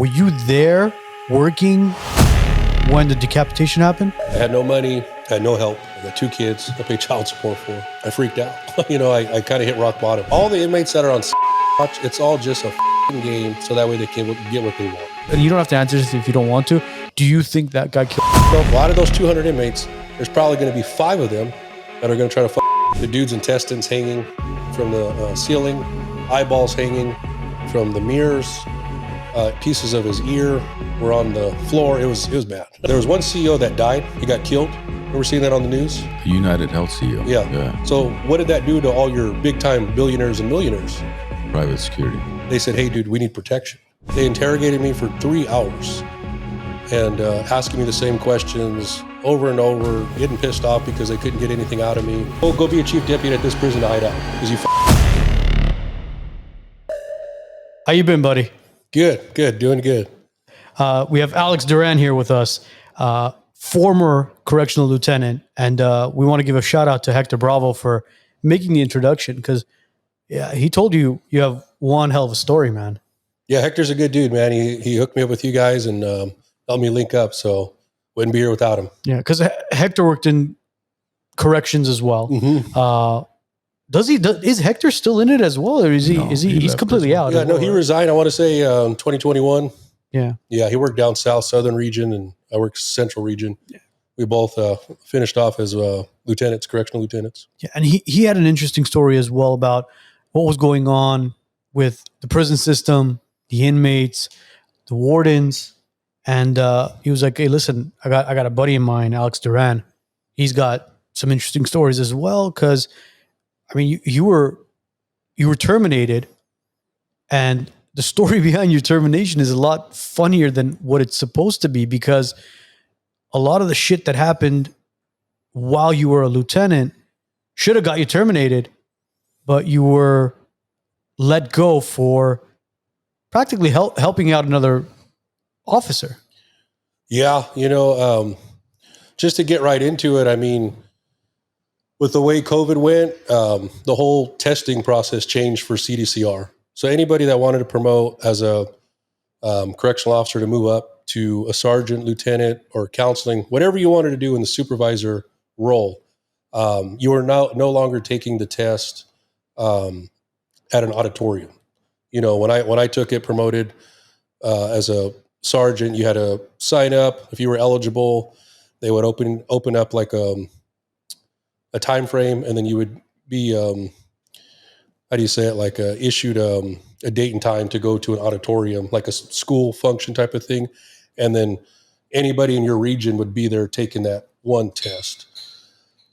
Were you there working when the decapitation happened? I had no money, I had no help. I got 2 kids I pay child support for. I freaked out. I kind of hit rock bottom. All the inmates that are on watch, it's all just a game so that way they can get what they want. And you don't have to answer this if you don't want to. Do you think that guy killed himself? Out of those 200 inmates, there's probably going to be 5 of them that are going to try to the dude's intestines hanging from the ceiling, eyeballs hanging from the mirrors. Pieces of his ear were on the floor. It was bad. There was one CEO that died. He got killed. Ever seen that on the news? United Health CEO. Yeah. So what did that do to all your big time billionaires and millionaires? Private security. They said, hey, dude, we need protection. They interrogated me for 3 hours and asking me the same questions over and over, getting pissed off because they couldn't get anything out of me. Oh, go be a chief deputy at this prison to hide out because you How you been, buddy? Good, doing good. We have Alex Duran here with us, former correctional lieutenant, and we want to give a shout out to Hector Bravo for making the introduction because he told you have one hell of a story, man. Yeah, Hector's a good dude, man. He hooked me up with you guys and helped me link up, so wouldn't be here without him. Yeah, because Hector worked in corrections as well. Mm-hmm. Is Hector still in it as well, or is he? No, He's completely out? Yeah, no, he resigned. I want to say 2021. Yeah, he worked down south, southern region, and I worked central region. Yeah. We both finished off as lieutenants, correctional lieutenants. Yeah, and he had an interesting story as well about what was going on with the prison system, the inmates, the wardens, and he was like, "Hey, listen, I got a buddy of mine, Alex Duran. He's got some interesting stories as well because." I mean, you were terminated, and the story behind your termination is a lot funnier than what it's supposed to be because a lot of the shit that happened while you were a lieutenant should have got you terminated, but you were let go for practically helping out another officer. Yeah, just to get right into it, I mean, with the way COVID went, the whole testing process changed for CDCR. So anybody that wanted to promote as a correctional officer to move up to a sergeant, lieutenant, or counseling, whatever you wanted to do in the supervisor role, you are now no longer taking the test at an auditorium. When I took it, promoted as a sergeant, you had to sign up. If you were eligible, they would open up like a time frame, and then you would be issued a date and time to go to an auditorium, like a school function type of thing, and then anybody in your region would be there taking that one test.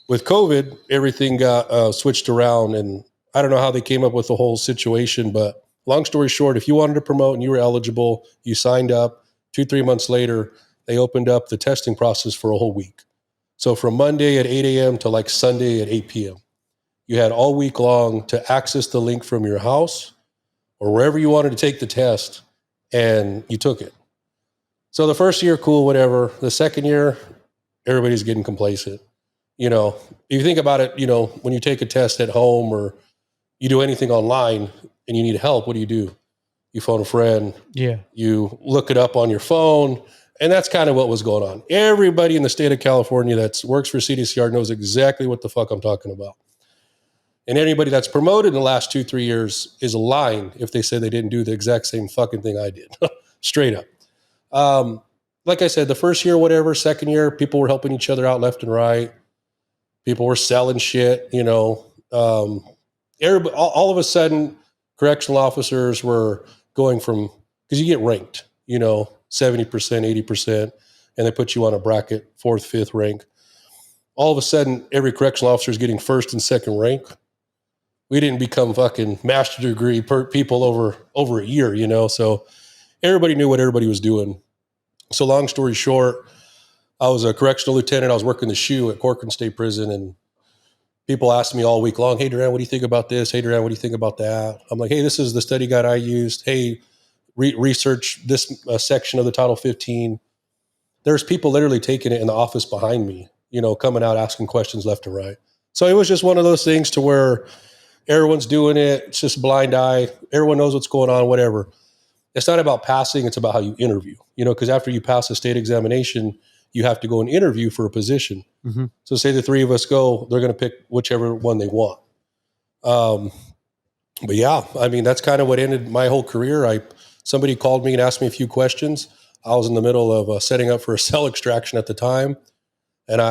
With COVID, everything got switched around, and I don't know how they came up with the whole situation, but long story short, if you wanted to promote and you were eligible, you signed up. 2-3 months later, they opened up the testing process for a whole week. So from Monday at 8 a.m. to like Sunday at 8 p.m., you had all week long to access the link from your house or wherever you wanted to take the test, and you took it. So the first year, cool, whatever. The second year, everybody's getting complacent. If you think about it, when you take a test at home or you do anything online and you need help, what do? You phone a friend. Yeah. You look it up on your phone. And that's kind of what was going on. Everybody in the state of California that works for CDCR knows exactly what the fuck I'm talking about. And anybody that's promoted in the last 2-3 years is lying if they say they didn't do the exact same fucking thing I did. Straight up. Like I said, the first year, whatever, second year, people were helping each other out left and right. People were selling shit, all of a sudden, correctional officers were going from, because you get ranked, 70%, 80%, and they put you on a bracket, 4th, 5th rank. All of a sudden, every correctional officer is getting 1st and 2nd rank. We didn't become fucking master degree people over a year, so everybody knew what everybody was doing. So long story short, I was a correctional lieutenant. I was working the shoe at Corcoran State Prison, and people asked me all week long, hey, Duran, what do you think about this? Hey, Duran, what do you think about that? I'm like, hey, this is the study guide I used. Hey, research this section of the Title 15. There's people literally taking it in the office behind me, coming out asking questions left and right. So it was just one of those things to where everyone's doing it. It's just blind eye. Everyone knows what's going on, whatever. it's not about passing, it's about how you interview, because after you pass a state examination, you have to go and interview for a position. Mm-hmm. So say the three of us go, they're going to pick whichever one they want. But yeah, I mean, that's kind of what ended my whole career. Somebody called me and asked me a few questions. I was in the middle of setting up for a cell extraction at the time. And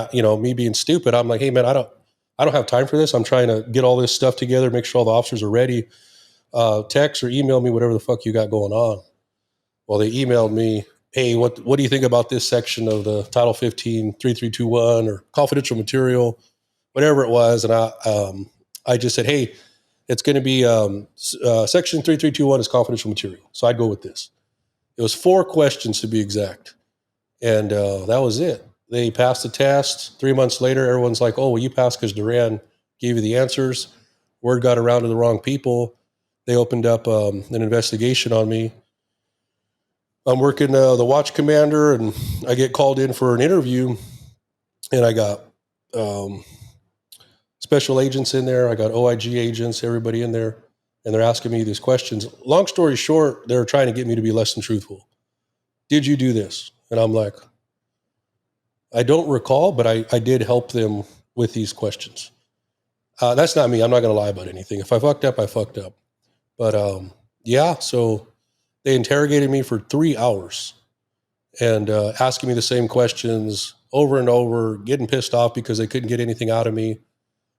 me being stupid, I'm like, hey man, I don't have time for this. I'm trying to get all this stuff together, make sure all the officers are ready. Text or email me whatever the fuck you got going on. Well, they emailed me, hey, what do you think about this section of the Title 15 3321 or confidential material, whatever it was. And I just said, hey, it's going to be section 3321 is confidential material. So I'd go with this. It was 4 questions to be exact. And that was it. They passed the test. 3 months later, everyone's like, oh, well, you passed because Duran gave you the answers. Word got around to the wrong people. They opened up an investigation on me. I'm working the watch commander, and I get called in for an interview, and I got special agents in there. I got OIG agents, everybody in there, and they're asking me these questions. Long story short, they're trying to get me to be less than truthful. Did you do this? And I'm like, I don't recall, but I did help them with these questions. That's not me. I'm not going to lie about anything. If I fucked up, I fucked up. But yeah, so they interrogated me for 3 hours and asking me the same questions over and over, getting pissed off because they couldn't get anything out of me.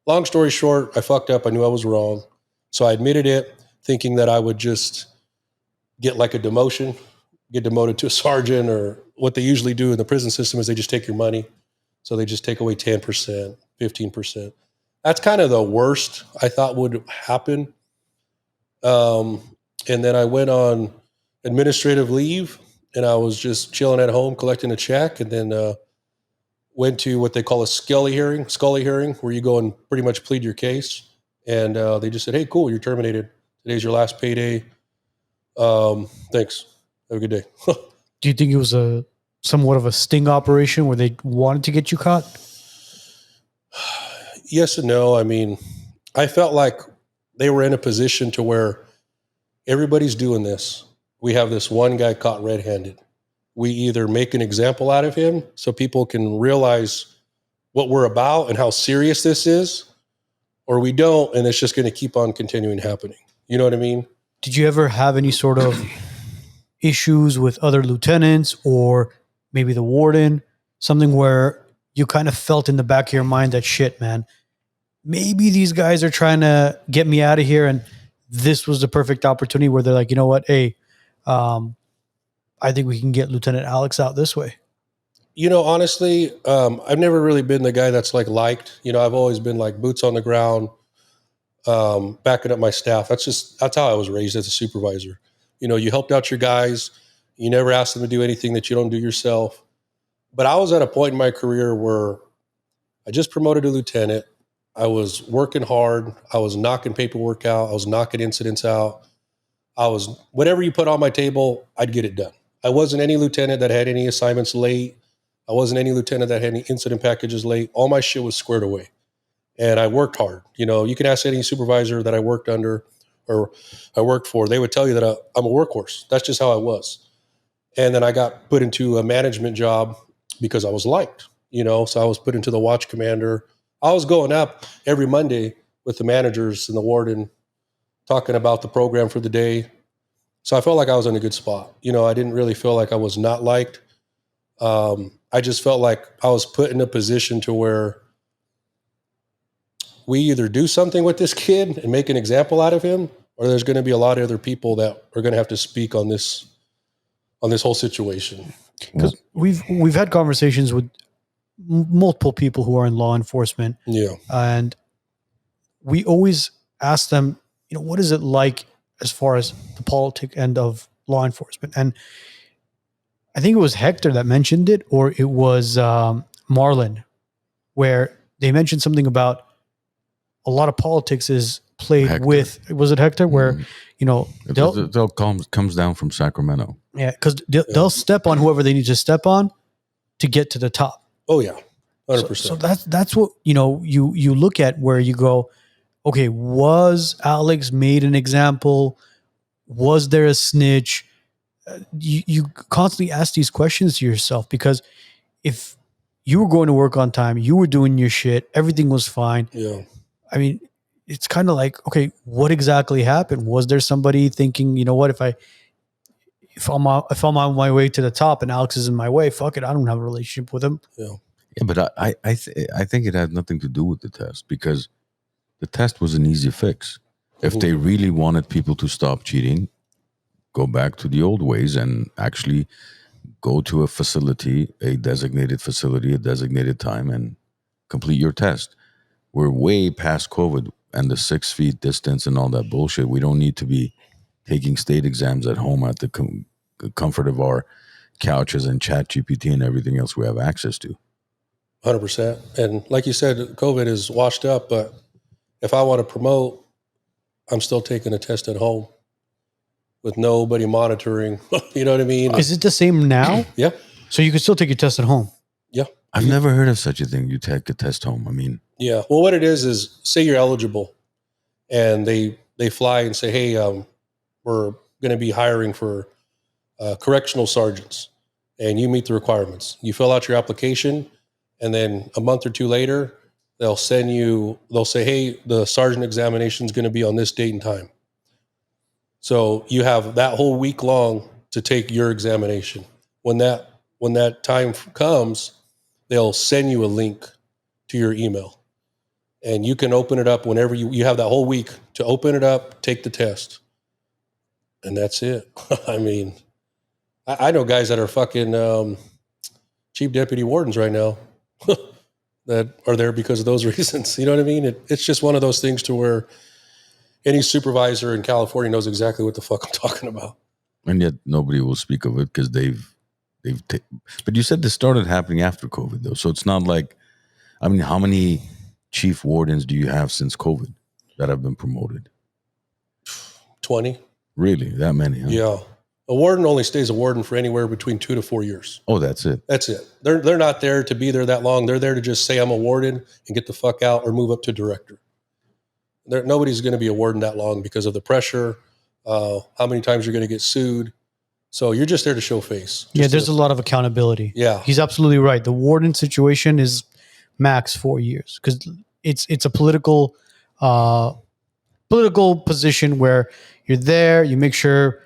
Long story short, I fucked up. I knew I was wrong. So I admitted it, thinking that I would just get like a demotion, get demoted to a sergeant, or what they usually do in the prison system is they just take your money. So they just take away 10%, 15%. That's kind of the worst I thought would happen. And then I went on administrative leave, and I was just chilling at home collecting a check, and then went to what they call a Scully hearing, where you go and pretty much plead your case. And they just said, hey, cool, you're terminated. Today's your last payday. Thanks. Have a good day. Do you think it was somewhat of a sting operation where they wanted to get you caught? Yes and no. I mean, I felt like they were in a position to where everybody's doing this. We have this one guy caught red-handed. We either make an example out of him so people can realize what we're about and how serious this is, or we don't, and it's just going to keep on continuing happening. You know what I mean? Did you ever have any sort of issues with other lieutenants or maybe the warden? Something where you kind of felt in the back of your mind that shit, man, maybe these guys are trying to get me out of here, and this was the perfect opportunity where they're like, you know what, hey, I think we can get Lieutenant Alex out this way. Honestly, I've never really been the guy that's liked. I've always been like boots on the ground, backing up my staff. That's how I was raised as a supervisor. You helped out your guys. You never asked them to do anything that you don't do yourself. But I was at a point in my career where I just promoted a lieutenant. I was working hard. I was knocking paperwork out. I was knocking incidents out. Whatever you put on my table, I'd get it done. I wasn't any lieutenant that had any assignments late. I wasn't any lieutenant that had any incident packages late. All my shit was squared away. And I worked hard. You can ask any supervisor that I worked under or I worked for. They would tell you that I'm a workhorse. That's just how I was. And then I got put into a management job because I was liked, so I was put into the watch commander. I was going up every Monday with the managers and the warden talking about the program for the day. So I felt like I was in a good spot. I didn't really feel like I was not liked. I just felt like I was put in a position to where we either do something with this kid and make an example out of him, or there's going to be a lot of other people that are going to have to speak on this whole situation. Because we've had conversations with multiple people who are in law enforcement. Yeah. And we always ask them, what is it like as far as the politic end of law enforcement? And I think it was Hector that mentioned it, or it was Marlon, where they mentioned something about a lot of politics is played Hector. with, was it Hector? Where, they'll comes down from Sacramento. Yeah, because they'll step on whoever they need to step on to get to the top. Oh yeah, 100%. So that's what you look at, where you go, okay, was Alex made an example? Was there a snitch? you constantly ask these questions to yourself, because if you were going to work on time, you were doing your shit, everything was fine. Yeah. I mean, it's kind of like, okay, what exactly happened? Was there somebody thinking, you know what, if I'm on my way to the top and Alex is in my way, fuck it, I don't have a relationship with him. Yeah. Yeah, but I think it had nothing to do with the test, because the test was an easy fix. If they really wanted people to stop cheating, go back to the old ways and actually go to a facility, a designated facility, a designated time, and complete your test. We're way past COVID and the 6 feet distance and all that bullshit. We don't need to be taking state exams at home at the comfort of our couches and chat GPT and everything else we have access to. 100%. And like you said, COVID is washed up, but if I want to promote, I'm still taking a test at home with nobody monitoring. You know what I mean? Is it the same now? Yeah. So you can still take your test at home? Yeah. I've never heard of such a thing. You take a test home. I mean, yeah. Well, what it is say you're eligible and they fly and say, hey, we're going to be hiring for correctional sergeants, and you meet the requirements. You fill out your application, and then a month or two later, they'll say, hey, the sergeant examination is going to be on this date and time. So you have that whole week long to take your examination. When that time comes, they'll send you a link to your email, and you can open it up whenever you have that whole week to open it up, take the test. And that's it. I mean, I know guys that are fucking chief deputy wardens right now that are there because of those reasons. You know what I mean? It's just one of those things to where any supervisor in California knows exactly what the fuck I'm talking about. And yet nobody will speak of it because but you said this started happening after COVID though. So it's not like, I mean, how many chief wardens do you have since COVID that have been promoted? 20. Really? That many? Huh? Yeah. A warden only stays a warden for anywhere between 2 to 4 years. Oh, that's it. That's it. They're not there to be there that long. They're there to just say I'm a warden and get the fuck out or move up to director. Nobody's going to be a warden that long because of the pressure, how many times you're going to get sued. So you're just there to show face. Yeah, there's a lot of accountability. Yeah. He's absolutely right. The warden situation is max 4 years because it's a political position where you're there, you make sure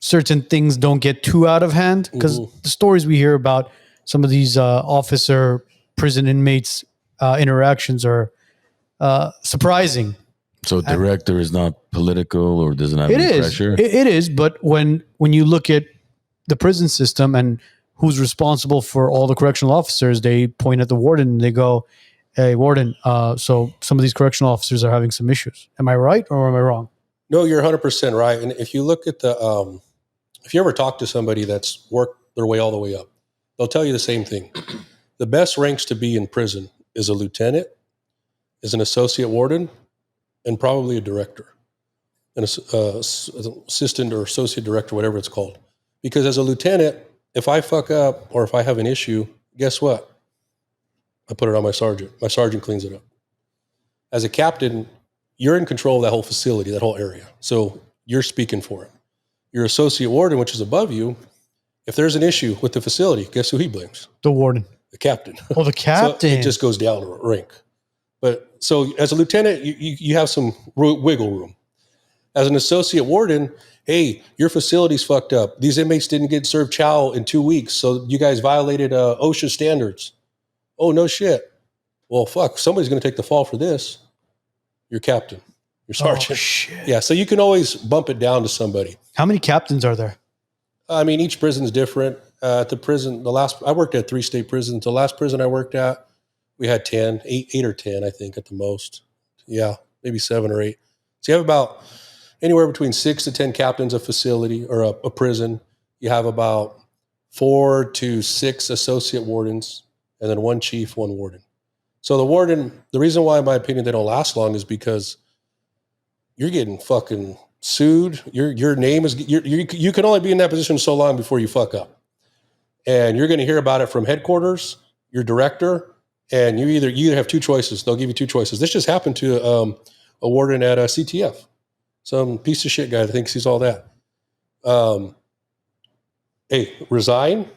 certain things don't get too out of hand, because the stories we hear about some of these officer prison inmates interactions are surprising. So director is not political or doesn't have any pressure? It is, but when you look at the prison system and who's responsible for all the correctional officers, they point at the warden and they go, hey, warden, so some of these correctional officers are having some issues. Am I right or am I wrong? No, you're 100% right. And if you look at if you ever talk to somebody that's worked their way all the way up, they'll tell you the same thing. The best ranks to be in prison is a lieutenant, is an associate warden, and probably a director, an assistant or associate director, whatever it's called. Because as a lieutenant, if I fuck up or if I have an issue, guess what? I put it on my sergeant. My sergeant cleans it up. As a captain, you're in control of that whole facility, that whole area. So you're speaking for it. Your associate warden, which is above you, if there's an issue with the facility, guess who he blames? The warden. The captain. Oh, the captain. So it just goes down a rank. But so as a lieutenant, you have some wiggle room. As an associate warden, hey, your facility's fucked up. These inmates didn't get served chow in 2 weeks, so you guys violated OSHA standards. Oh, no shit. Well, fuck, somebody's going to take the fall for this. Your captain, your sergeant. Oh, shit. Yeah, so you can always bump it down to somebody. How many captains are there? I mean, each prison's different. At the prison, I worked at 3 state prisons. The last prison I worked at, we had 8 or 10, I think, at the most. Yeah, maybe 7 or 8. So you have about anywhere between 6 to 10 captains of facility or a prison. You have about 4 to 6 associate wardens, and then 1 chief, 1 warden. So the warden, the reason why, in my opinion, they don't last long is because you're getting fucking sued. Your name is, you can only be in that position so long before you fuck up. And you're going to hear about it from headquarters, your director, and you either have 2 choices. They'll give you 2 choices. This just happened to a warden at CTF, some piece of shit guy that thinks he's all that. hey, resign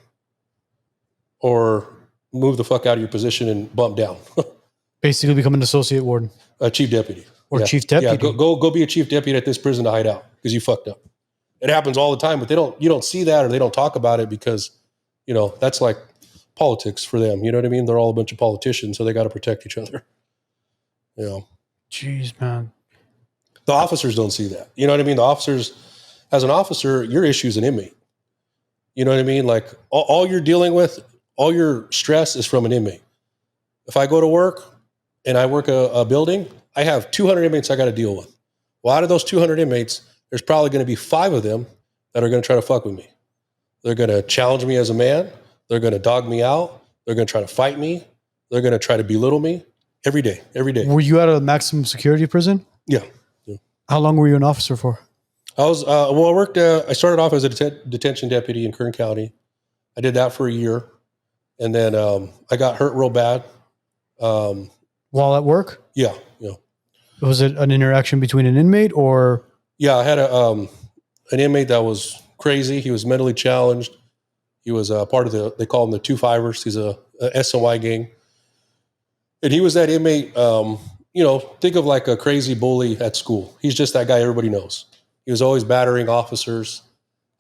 or move the fuck out of your position and bump down. Basically become an associate warden A chief deputy. or chief deputy. Yeah, go be a chief deputy at this prison to hide out because you fucked up. It happens all the time, but you don't see that or they don't talk about it because, that's like politics for them. You know what I mean? They're all a bunch of politicians, so they got to protect each other. Jeez, man. The officers don't see that. You know what I mean? The officers, as an officer, your issue is an inmate. You know what I mean? Like all you're dealing with, all your stress is from an inmate. If I go to work and I work a building, I have 200 inmates I got to deal with. Well, out of those 200 inmates, there's probably going to be 5 of them that are going to try to fuck with me. They're going to challenge me as a man. They're going to dog me out. They're going to try to fight me. They're going to try to belittle me every day. Were you at a maximum security prison? Yeah. How long were you an officer for? I was, I started off as a detention deputy in Kern County. I did that for a year. And then I got hurt real bad. While at work? Yeah. Was it an interaction between an inmate or? Yeah, I had an inmate that was crazy. He was mentally challenged. He was part of they call him the 2-5ers. He's a SNY gang. And he was that inmate, think of like a crazy bully at school. He's just that guy everybody knows. He was always battering officers.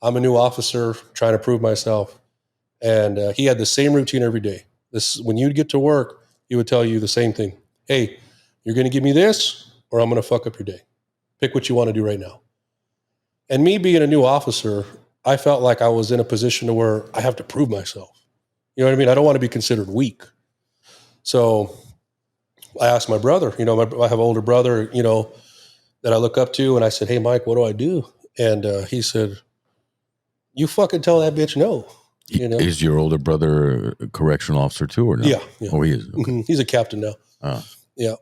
I'm a new officer trying to prove myself. And he had the same routine every day. When you'd get to work, he would tell you the same thing. Hey, you're going to give me this or I'm going to fuck up your day. Pick what you want to do right now. And me being a new officer, I felt like I was in a position to where I have to prove myself. You know what I mean? I don't want to be considered weak. So I asked my brother, I have an older brother, that I look up to. And I said, hey, Mike, what do I do? And he said, you fucking tell that bitch no. Is your older brother a correctional officer too or not? Yeah. Oh, he is. Okay. He's a captain now. Yeah.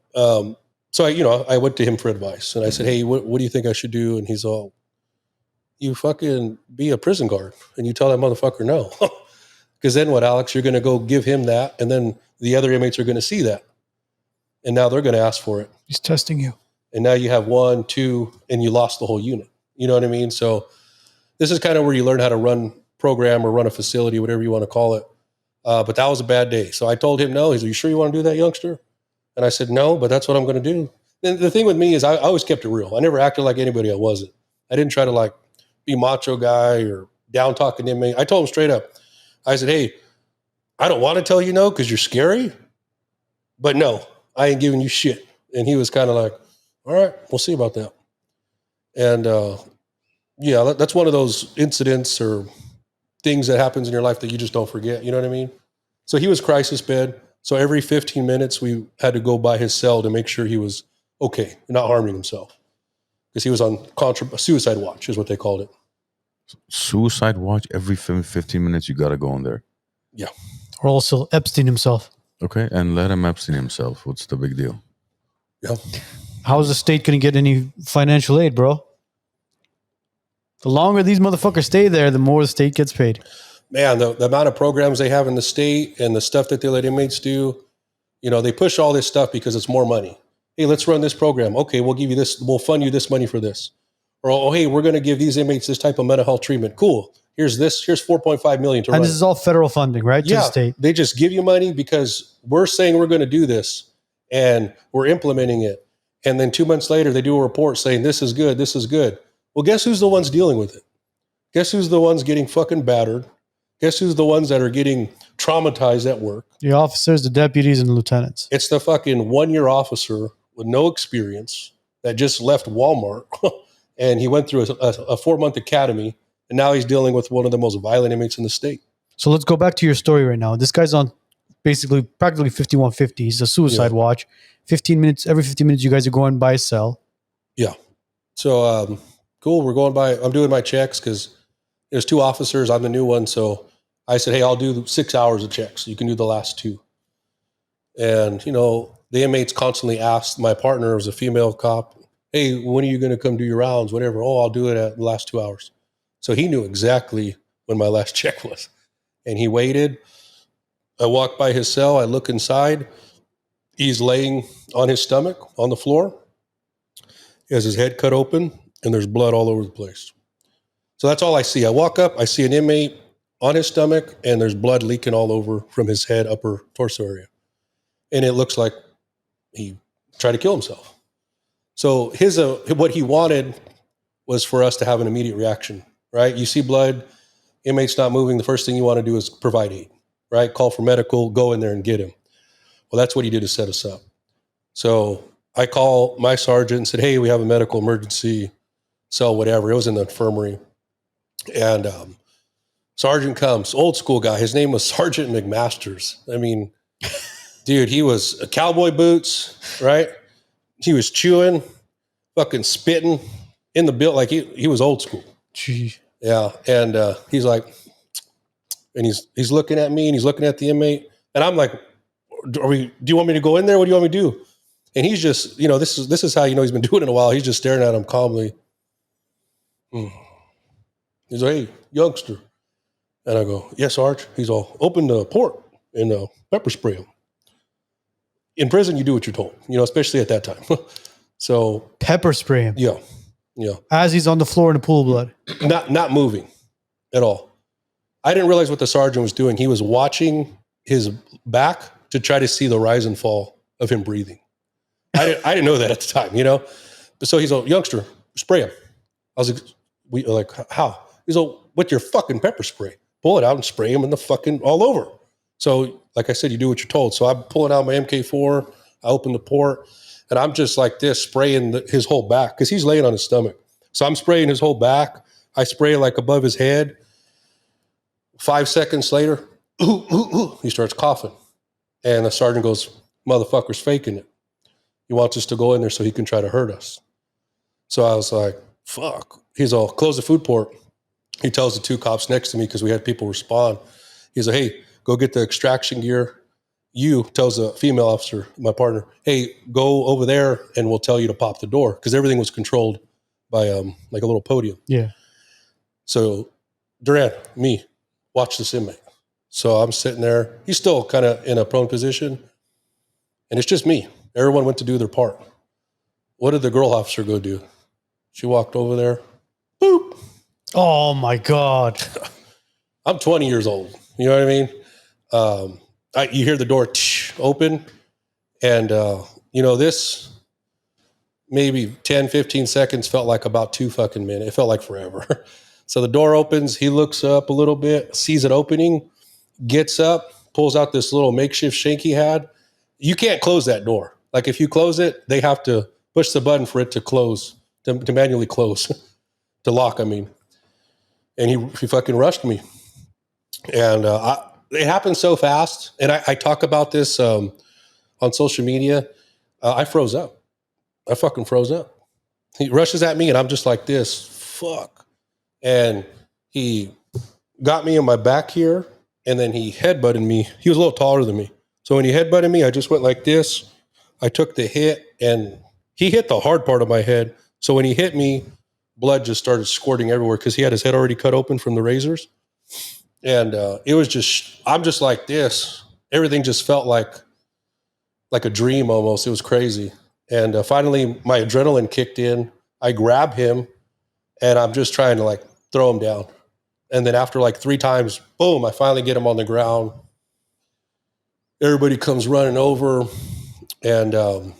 So I went to him for advice and I said, hey, what do you think I should do? And he's all, you fucking be a prison guard and you tell that motherfucker no. Because then what, Alex, you're going to go give him that. And then the other inmates are going to see that. And now they're going to ask for it. He's testing you. And now you have 1, 2, and you lost the whole unit. You know what I mean? So this is kind of where you learn how to run program or run a facility, whatever you want to call it. But that was a bad day. So I told him no. He's like, you sure you want to do that, youngster? And I said, no, but that's what I'm going to do. And the thing with me is I always kept it real. I never acted like anybody I wasn't. I didn't try to like be macho guy or down talking inmate. I told him straight up. I said, hey, I don't want to tell you no because you're scary, but no, I ain't giving you shit. And he was kind of like, all right, we'll see about that. And that's one of those incidents or things that happens in your life that you just don't forget. You know what I mean? So he was crisis bed. So every 15 minutes we had to go by his cell to make sure he was okay and not harming himself. Because he was on suicide watch is what they called it. Suicide watch? Every 15 minutes you got to go in there? Yeah. Or also Epstein himself. Okay, and let him Epstein himself. What's the big deal? Yeah. How is the state going to get any financial aid, bro? The longer these motherfuckers stay there, the more the state gets paid. Man, the amount of programs they have in the state and the stuff that they let inmates do, they push all this stuff because it's more money. Hey, let's run this program. Okay, we'll give you this. We'll fund you this money for this. Or, oh, hey, we're going to give these inmates this type of mental health treatment. Cool. Here's this. Here's $4.5 million to run. And this is all federal funding, right? To the state. They just give you money because we're saying we're going to do this and we're implementing it. And then 2 months later, they do a report saying this is good. This is good. Well, guess who's the ones dealing with it? Guess who's the ones getting fucking battered? Guess who's the ones that are getting traumatized at work? The officers, the deputies, and the lieutenants. It's the fucking 1-year officer with no experience that just left Walmart and he went through a 4-month academy and now he's dealing with one of the most violent inmates in the state. So let's go back to your story right now. This guy's on practically 5150. He's a suicide watch. 15 minutes, every 15 minutes, you guys are going by a cell. Yeah. So, cool. We're going by, I'm doing my checks because there's 2 officers. I'm the new one. So I said, hey, I'll do 6 hours of checks. You can do the last 2. And, the inmates constantly asked, my partner was a female cop, hey, when are you going to come do your rounds? Whatever. Oh, I'll do it at the last 2 hours. So he knew exactly when my last check was. And he waited. I walked by his cell. I look inside. He's laying on his stomach on the floor. He has his head cut open and there's blood all over the place. So that's all I see. I walk up. I see an inmate. on his stomach, and there's blood leaking all over from his head, upper torso area. And it looks like he tried to kill himself. So what he wanted was for us to have an immediate reaction, right? You see blood, inmate's not moving. The first thing you want to do is provide aid, right? Call for medical, go in there and get him. Well, that's what he did to set us up. So I call my sergeant and said, hey, we have a medical emergency, cell, whatever. It was in the infirmary. And sergeant comes, old school guy. His name was Sergeant McMasters. I mean, dude, he was cowboy boots, right? He was chewing, fucking spitting in the bill. Like he was old school. Gee. Yeah. And he's like, and he's looking at me and he's looking at the inmate. And I'm like, do you want me to go in there? What do you want me to do? And he's just, this is how he's been doing it a while. He's just staring at him calmly. He's like, hey, youngster. And I go, yes, Sarge. He's all, open the port and pepper spray him. In prison, you do what you're told, especially at that time. So Pepper spray him. Yeah. As he's on the floor in a pool of blood. Not moving at all. I didn't realize what the sergeant was doing. He was watching his back to try to see the rise and fall of him breathing. I didn't know that at the time, So he's a youngster, spray him. I was like, how? He's like, with your fucking pepper spray. Pull it out and spray him in the fucking all over. So, like I said, you do what you're told. So I'm pulling out my MK4. I open the port, and I'm just like this, spraying his whole back because he's laying on his stomach. So I'm spraying his whole back. I spray like above his head. 5 seconds later, he starts coughing. And the sergeant goes, motherfucker's faking it. He wants us to go in there so he can try to hurt us. So I was like, fuck. He's all, close the food port. He tells the two cops next to me because we had people respond. He's like, hey, go get the extraction gear. You, tells a female officer, my partner, hey, go over there and we'll tell you to pop the door because everything was controlled by like a little podium. Yeah. So Duran, me, watch this inmate. So I'm sitting there. He's still kind of in a prone position. And it's just me. Everyone went to do their part. What did the girl officer go do? She walked over there. Boop. Oh, my God. I'm 20 years old. You know what I mean? You hear the door open. And, this maybe 10, 15 seconds felt like about 2 fucking minutes. It felt like forever. So the door opens. He looks up a little bit, sees it opening, gets up, pulls out this little makeshift shank he had. You can't close that door. Like if you close it, they have to push the button for it to close, to manually close, to lock, I mean. And he fucking rushed me. And it happened so fast. And I talk about this on social media. I froze up. I fucking froze up. He rushes at me and I'm just like this, fuck. And he got me in my back here and then he headbutted me. He was a little taller than me. So when he headbutted me, I just went like this. I took the hit and he hit the hard part of my head. So when he hit me, blood just started squirting everywhere because he had his head already cut open from the razors. And it was just, I'm just like this. Everything just felt like a dream almost. It was crazy. And finally my adrenaline kicked in. I grab him and I'm just trying to like throw him down. And then after like 3 times, boom, I finally get him on the ground. Everybody comes running over. And the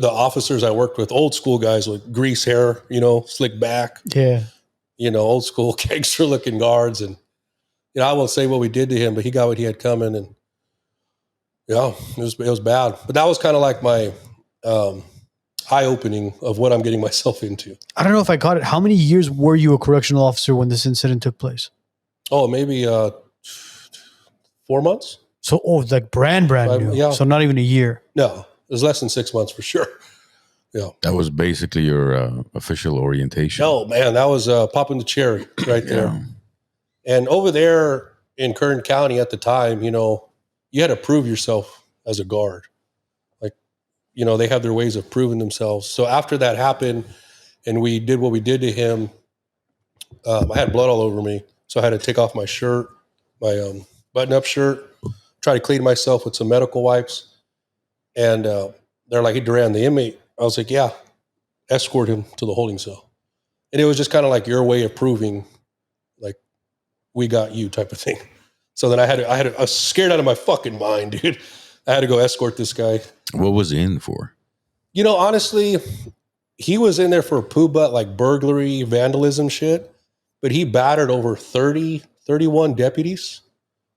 officers I worked with, old school guys with grease hair, slick back. Yeah. Old school gangster looking guards. And, I won't say what we did to him, but he got what he had coming. And, it was bad. But that was kind of like my eye-opening of what I'm getting myself into. I don't know if I got it. How many years were you a correctional officer when this incident took place? Oh, maybe 4 months. So, like brand new. Yeah. So not even a year. No, it was less than 6 months for sure. Yeah. That was basically your official orientation. Oh, man, that was popping the cherry right there. Yeah. And over there in Kern County at the time, you had to prove yourself as a guard. Like, they have their ways of proving themselves. So after that happened and we did what we did to him, I had blood all over me. So I had to take off my shirt, my button-up shirt, try to clean myself with some medical wipes. And they're like, hey, Duran, the inmate. I was like, yeah, escort him to the holding cell. And it was just kind of like your way of proving, like, we got you type of thing. So then I was scared out of my fucking mind, dude. I had to go escort this guy. What was he in for? You know, honestly, he was in there for poo butt, like burglary, vandalism shit, but he battered over 31 deputies.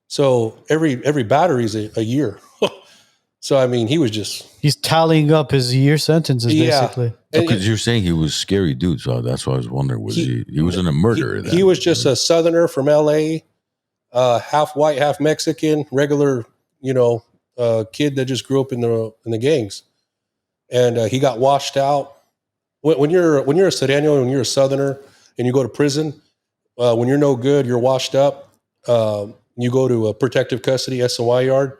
So every battery is a year. So, I mean, he was just... He's tallying up his year sentences, basically. Because you're saying he was a scary dude, so that's why I was wondering, he wasn't a murderer then? He was just a Southerner from L.A., half white, half Mexican, regular, kid that just grew up in the gangs. And he got washed out. When you're a Serrano, when you're a Southerner and you go to prison, when you're no good, you're washed up. You go to a protective custody, SOI yard.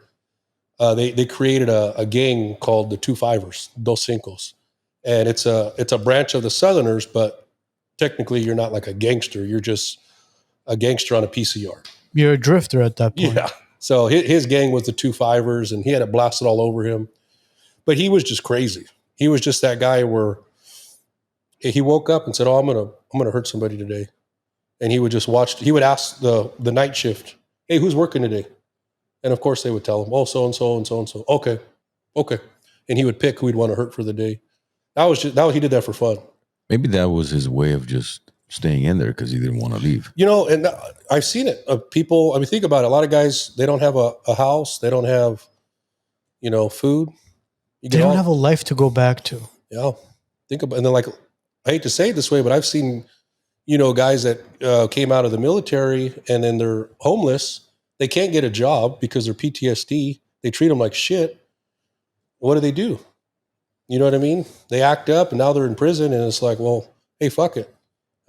They created a gang called the 2-5ers, Dos Cincos. And it's a branch of the Southerners, but technically you're not like a gangster. You're just a gangster on a piece of yard. You're a drifter at that point. Yeah. So his gang was the 2-5ers, and he had it blasted all over him. But he was just crazy. He was just that guy where he woke up and said, "Oh, I'm gonna hurt somebody today," and he would just watch. He would ask the night shift, "Hey, who's working today?" And of course, they would tell him, "Oh, so and so and so and so." Okay, and he would pick who he'd want to hurt for the day. He did that for fun. Maybe that was his way of just staying in there because he didn't want to leave. And I've seen it. People. I mean, think about it. A lot of guys, they don't have a house. They don't have, food. They don't have a life to go back to. Yeah. Think about, and then, like, I hate to say it this way, but I've seen, guys that came out of the military and then they're homeless. They can't get a job because they're PTSD. They treat them like shit. What do? You know what I mean? They act up and now they're in prison, and it's like, well, hey, fuck it.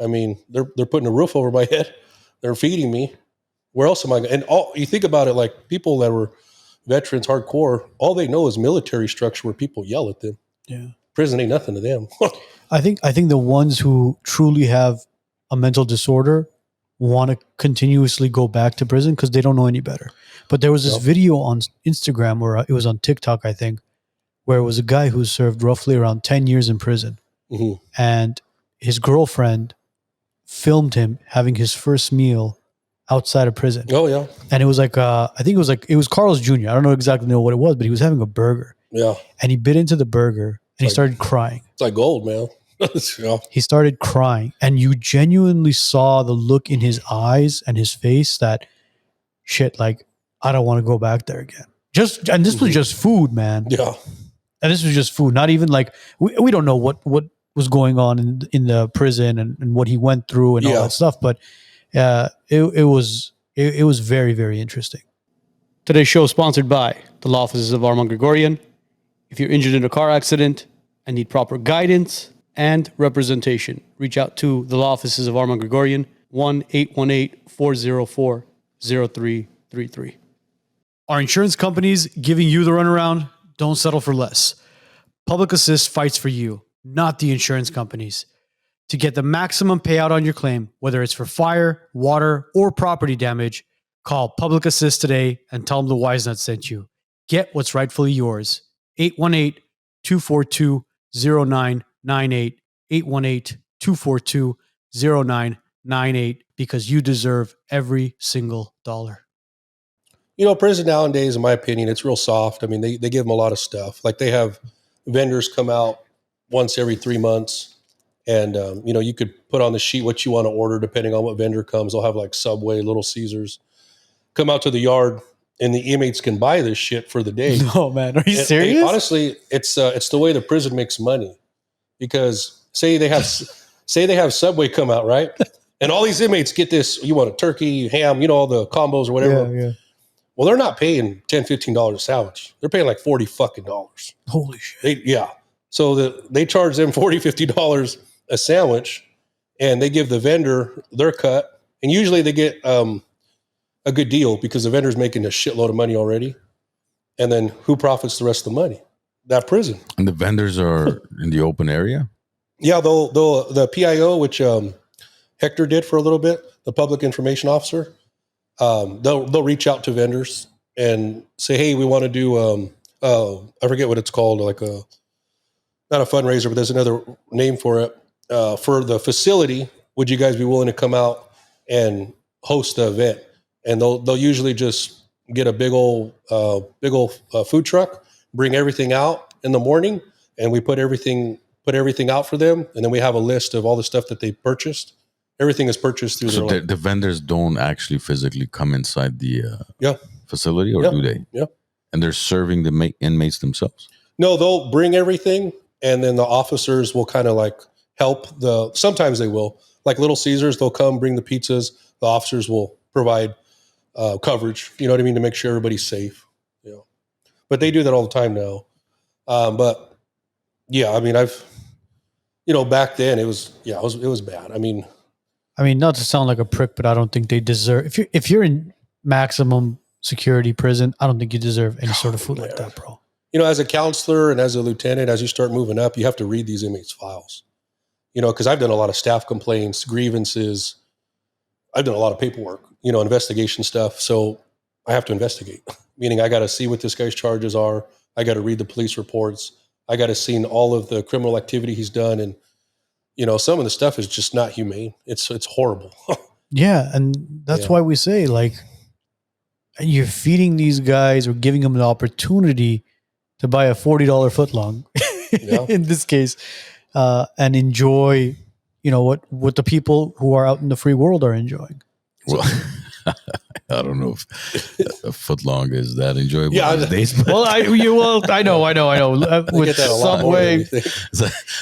I mean, they're putting a roof over my head. They're feeding me. Where else am I? And you think about it, like people that were veterans, hardcore, all they know is military structure where people yell at them. Yeah. Prison ain't nothing to them. I think the ones who truly have a mental disorder want to continuously go back to prison because they don't know any better. But there was this video on Instagram, or it was on TikTok, I think, where it was a guy who served roughly around 10 years in prison. Mm-hmm. And his girlfriend filmed him having his first meal outside of prison. Oh, yeah. And it was like, I think it was Carl's Jr. I don't know exactly what it was, but he was having a burger. Yeah. And he bit into the burger and he started crying. It's like gold, man. Yeah. He started crying, and you genuinely saw the look in his eyes and his face that shit, like, I don't want to go back there again. And this was just food, man. Yeah. And this was just food. Not even like, we don't know what was going on in the prison and what he went through and all that stuff. But it was very, very interesting. Today's show is sponsored by the Law Offices of Armand Gregorian. If you're injured in a car accident and need proper guidance and representation, reach out to the Law Offices of Armand Gregorian, 1-818-404-0333. Are insurance companies giving you the runaround? Don't settle for less. Public Assist fights for you, not the insurance companies. To get the maximum payout on your claim, whether it's for fire, water, or property damage, call Public Assist today and tell them the WiseNuts sent you. Get what's rightfully yours. 818-242-0998. 818-242-0998, because you deserve every single dollar. Prison nowadays, in my opinion, it's real soft. I mean, they give them a lot of stuff. Like, they have vendors come out once every 3 months, and you could put on the sheet what you want to order depending on what vendor comes. They'll have like Subway, Little Caesars come out to the yard, and the inmates can buy this shit for the day. No, man, are you serious? And honestly, it's the way the prison makes money, because say they have Subway come out, right? And all these inmates get this. You want a turkey, ham, all the combos or whatever. Yeah. Well, they're not paying $10, $15 a sandwich. They're paying like $40 fucking dollars. Holy shit. So they charge them $40, $50 a sandwich, and they give the vendor their cut. And usually they get a good deal because the vendor's making a shitload of money already. And then who profits the rest of the money? That prison. And the vendors are in the open area? Yeah, the PIO, which Hector did for a little bit, the public information officer, they'll reach out to vendors and say, hey, we want to do, I forget what it's called, like not a fundraiser, but there's another name for it. For the facility, would you guys be willing to come out and host the event, and they'll usually just get a big old food truck, bring everything out in the morning, and we put everything out for them, and then we have a list of all the stuff that they purchased. Everything is purchased through So their the vendors don't actually physically come inside the Yeah. facility, or Yeah. do they? Yeah. And they're serving the inmates themselves. No, they'll bring everything, and then the officers will kind of like help sometimes they will. Like Little Caesars, they'll come bring the pizzas. The officers will provide coverage, you know what I mean, to make sure everybody's safe. But they do that all the time now. But yeah, I mean, back then it was bad. I mean, not to sound like a prick, but I don't think they deserve. If you're in maximum security prison, I don't think you deserve any sort of food like that, bro. As a counselor and as a lieutenant, as you start moving up, you have to read these inmates' files. Because I've done a lot of staff complaints, grievances. I've done a lot of paperwork, investigation stuff. So I have to investigate, meaning I got to see what this guy's charges are. I got to read the police reports. I got to see all of the criminal activity he's done. And, some of the stuff is just not humane. It's horrible. Yeah. And that's why we say, like, you're feeding these guys or giving them the opportunity to buy a $40 footlong in this case, and enjoy, what the people who are out in the free world are enjoying. Well, I don't know if a footlong is that enjoyable these days. Well, I know. With Subway,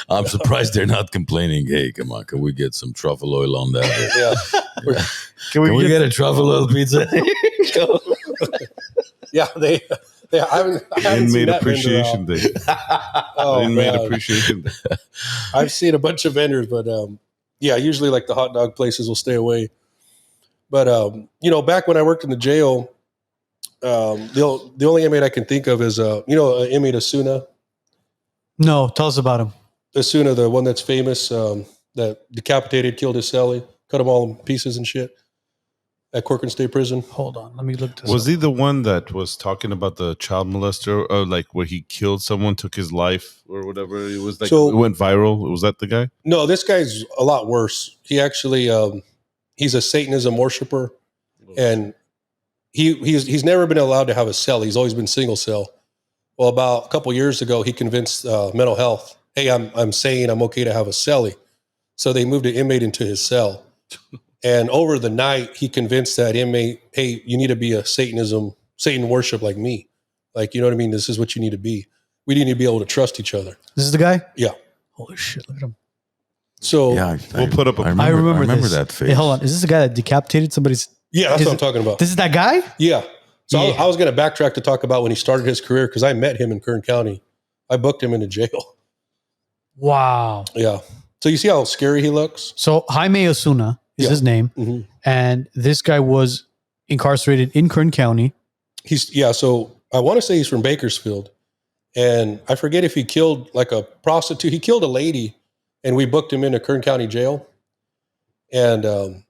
I'm surprised they're not complaining. Hey, come on, can we get some truffle oil on that? Yeah. Can we get a truffle oil pizza? Yeah, they I haven't Inmate Appreciation Day. Inmate Appreciation Day. I've seen a bunch of vendors, but usually like the hot dog places will stay away. But back when I worked in the jail, the only inmate I can think of is inmate Osuna. No, tell us about him. Osuna, the one that's famous, that decapitated, killed his cellie, cut him all in pieces and shit at Corcoran State Prison. Hold on, let me look this Was up. he the one that was talking about the child molester, like where he killed someone, took his life or whatever? It was like it went viral. Was that the guy? No, this guy's a lot worse. He actually he's a Satanism worshiper, and he's never been allowed to have a cell. He's always been single cell. Well, about a couple years ago, he convinced mental health, hey, I'm saying I'm okay to have a cellie. So they moved an inmate into his cell. And over the night, he convinced that inmate, hey, you need to be a Satan worship like me. Like, you know what I mean? This is what you need to be. We need to be able to trust each other. This is the guy? Yeah. Holy shit, look at him. So we'll put up a I remember this. that face. Hey, hold on. Is this the guy that decapitated somebody's? yeah, that's what I'm talking about. This is that guy? Yeah. So I was going to backtrack to talk about when he started his career, because I met him in Kern County. I booked him into jail. Wow. Yeah. So you see how scary he looks? So Jaime Osuna is his name. Mm-hmm. And this guy was incarcerated in Kern County. So I want to say he's from Bakersfield. And I forget if he killed like a prostitute. He killed a lady, and we booked him into Kern County jail. And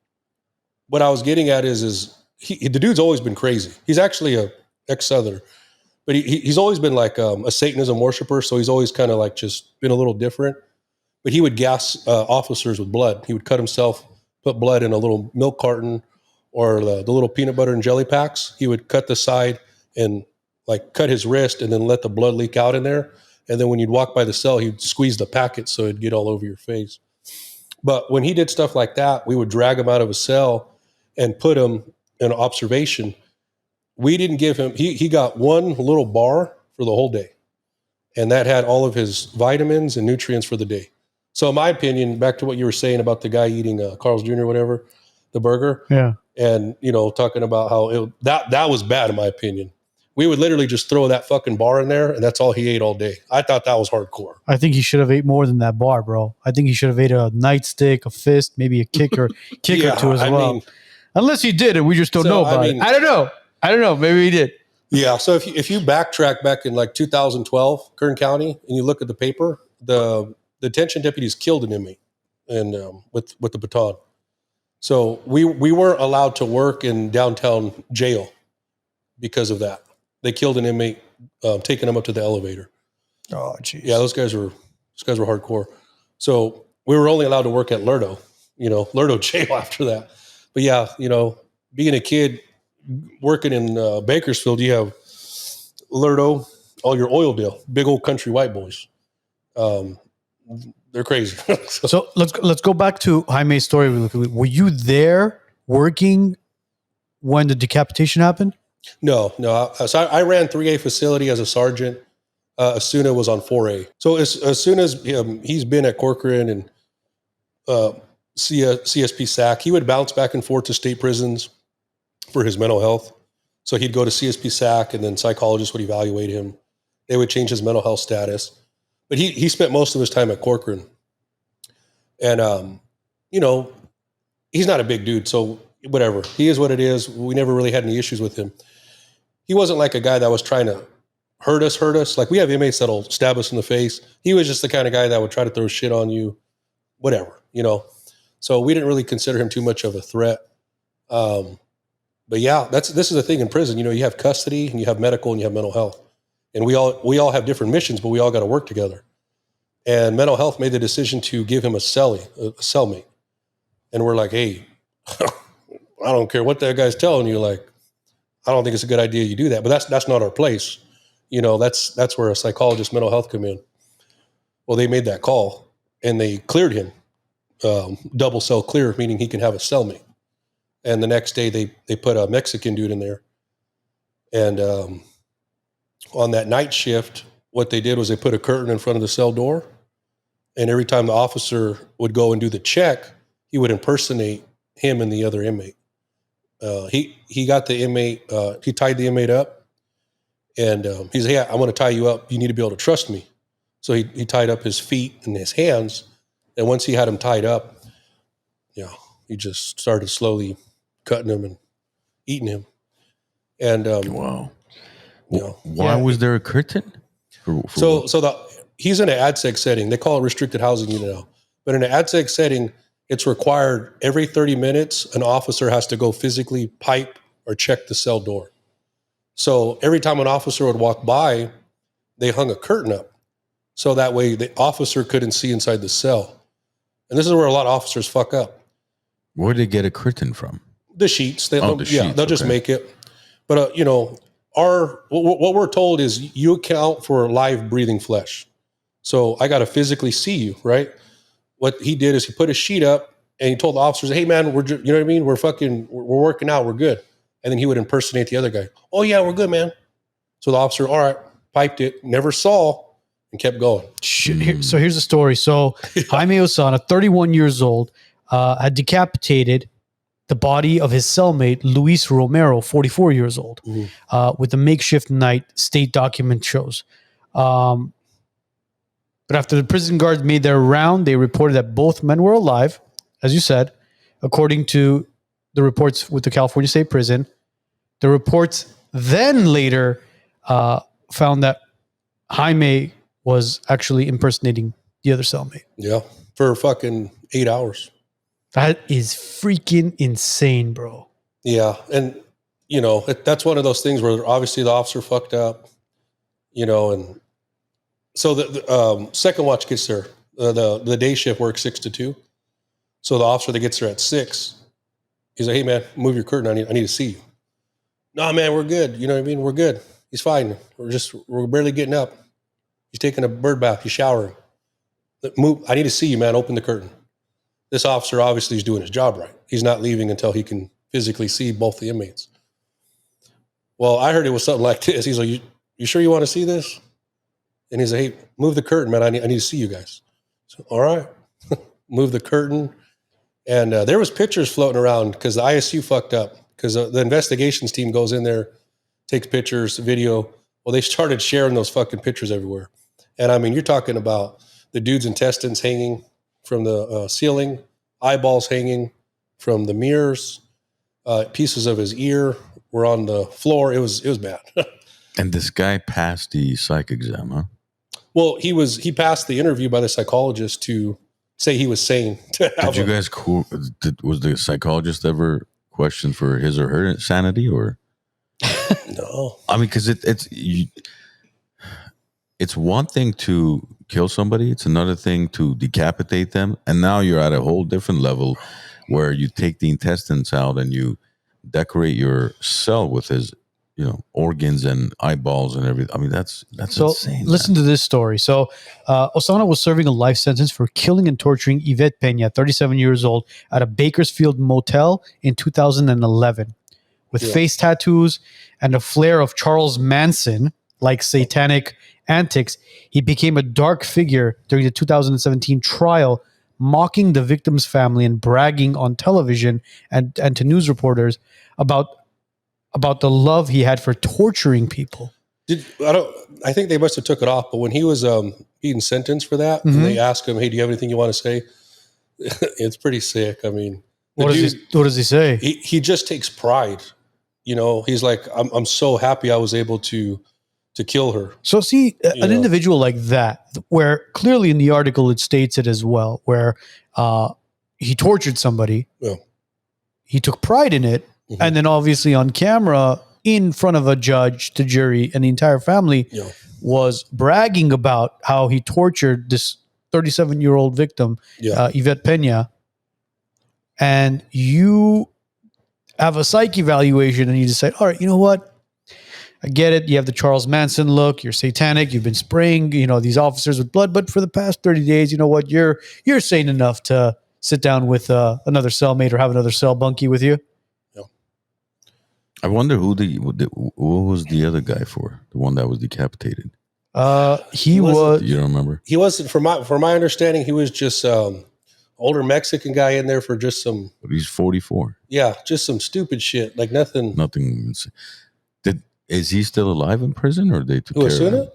what I was getting at is the dude's always been crazy. He's actually a ex-Southerner, but he's always been like a Satanism worshiper. So he's always kind of like just been a little different. But he would gas officers with blood. He would cut himself, put blood in a little milk carton or the little peanut butter and jelly packs. He would cut the side and like cut his wrist and then let the blood leak out in there. And then when you'd walk by the cell, he'd squeeze the packet so it'd get all over your face. But when he did stuff like that, we would drag him out of a cell and put him in observation. We didn't give him, he got one little bar for the whole day. And that had all of his vitamins and nutrients for the day. So in my opinion, back to what you were saying about the guy eating Carl's Jr. or whatever, the burger. Yeah. And, talking about how that was bad in my opinion. We would literally just throw that fucking bar in there, and that's all he ate all day. I thought that was hardcore. I think he should have ate more than that bar, bro. I think he should have ate a nightstick, a fist, maybe a kick or two as well. Unless he did, and we just don't know about it. I don't know. Maybe he did. Yeah. So if you backtrack back in like 2012, Kern County, and you look at the paper, the detention deputies killed an inmate and with the baton. So we weren't allowed to work in downtown jail because of that. They killed an inmate, taking him up to the elevator. Oh, jeez. Yeah, those guys were hardcore. So we were only allowed to work at Lerdo jail after that. But yeah, being a kid working in Bakersfield, you have Lurdo, all your oil deal, big old country white boys. They're crazy. So let's go back to Jaime's story. Were you there working when the decapitation happened? No. So I ran 3A facility as a sergeant. Osuna was on 4A. So as soon as he's been at Corcoran and CSP SAC, he would bounce back and forth to state prisons for his mental health. So he'd go to CSP SAC, and then psychologists would evaluate him. They would change his mental health status. But he spent most of his time at Corcoran. And, he's not a big dude, so whatever. He is what it is. We never really had any issues with him. He wasn't like a guy that was trying to hurt us. Like, we have inmates that'll stab us in the face. He was just the kind of guy that would try to throw shit on you, whatever, So we didn't really consider him too much of a threat. But yeah, this is the thing in prison. You have custody, and you have medical, and you have mental health. And we all have different missions, but we all got to work together. And mental health made the decision to give him a cellmate. And we're like, hey, I don't care what that guy's telling you. Like, I don't think it's a good idea you do that. But that's not our place. That's where a psychologist, mental health come in. Well, they made that call, and they cleared him. Double cell clear, meaning he can have a cellmate. And the next day they put a Mexican dude in there. And on that night shift, what they did was they put a curtain in front of the cell door. And every time the officer would go and do the check, he would impersonate him and the other inmate. He got the inmate, he tied the inmate up. And he said, I want to tie you up. You need to be able to trust me. So he tied up his feet and his hands. And once he had him tied up, he just started slowly cutting him and eating him. And wow. Why was there a curtain? He's in an ADSEG setting. They call it restricted housing unit now. But in an ADSEG setting, it's required every 30 minutes, an officer has to go physically pipe or check the cell door. So every time an officer would walk by, they hung a curtain up. So that way the officer couldn't see inside the cell. And this is where a lot of officers fuck up. Where did they get a curtain from? The sheets. They'll just make it. But, what we're told is you account for live breathing flesh. So I got to physically see you, right? What he did is he put a sheet up and he told the officers, hey man, you know what I mean? We're working out. We're good. And then he would impersonate the other guy. Oh yeah, we're good, man. So the officer, all right, piped it, never saw, and kept going. So here's the story. So Jaime Osuna, 31 years old, had decapitated the body of his cellmate, Luis Romero, 44 years old, with a makeshift knife, state document shows. But after the prison guards made their round, they reported that both men were alive, as you said, according to the reports with the California State Prison. The reports then later found that Jaime was actually impersonating the other cellmate. Yeah, for fucking 8 hours. That is freaking insane, bro. Yeah, and that's one of those things where obviously the officer fucked up, and so the second watch gets there. The day shift works 6 to 2. So the officer that gets there at 6, he's like, hey man, move your curtain. I need to see you. No, man, we're good. You know what I mean? We're good. He's fine. We're barely getting up. He's taking a bird bath. He's showering. Move. I need to see you, man. Open the curtain. This officer obviously is doing his job right. He's not leaving until he can physically see both the inmates. Well, I heard it was something like this. He's like, you sure you want to see this? And he's like, hey, move the curtain, man. I need to see you guys. So, all right. Move the curtain. And there was pictures floating around because the ISU fucked up because the investigations team goes in there, takes pictures, video. Well, they started sharing those fucking pictures everywhere. And I mean, you're talking about the dude's intestines hanging from the ceiling, eyeballs hanging from the mirrors, pieces of his ear were on the floor. It was bad. And this guy passed the psych exam, huh? Well, he passed the interview by the psychologist to say he was sane. Did you guys was the psychologist ever questioned for his or her sanity or? No. I mean, because it's one thing to kill somebody. It's another thing to decapitate them. And now you're at a whole different level where you take the intestines out and you decorate your cell with his, organs and eyeballs and everything. I mean, that's So insane. listen to this story. So Osuna was serving a life sentence for killing and torturing Yvette Pena, 37 years old, at a Bakersfield motel in 2011. With face tattoos and a flair of Charles Manson, like satanic antics, he became a dark figure during the 2017 trial, mocking the victim's family and bragging on television and to news reporters about the love he had for torturing people. I think they must have took it off, but when he was being sentenced for that, and they asked him, "Hey, do you have anything you want to say?" It's pretty sick. I mean, What does he say? He just takes pride. He's like, I'm so happy I was able to kill her. So see, an individual like that, where clearly in the article it states it as well, where he tortured somebody, he took pride in it, and then obviously on camera, in front of a judge, the jury, and the entire family, was bragging about how he tortured this 37-year-old victim, Yvette Pena, and you have a psych evaluation and you decide, all right, you know what? I get it. You have the Charles Manson look. You're satanic. You've been spraying, these officers with blood. But for the past 30 days, you know what? You're sane enough to sit down with another cellmate or have another cell bunkie with you. Yeah. I wonder what was the other guy for? The one that was decapitated. He was. You don't remember? He wasn't. From my understanding, he was just older Mexican guy in there for just some. But he's 44. Yeah, just some stupid shit, like nothing. Nothing. Is he still alive in prison, or they took care of him?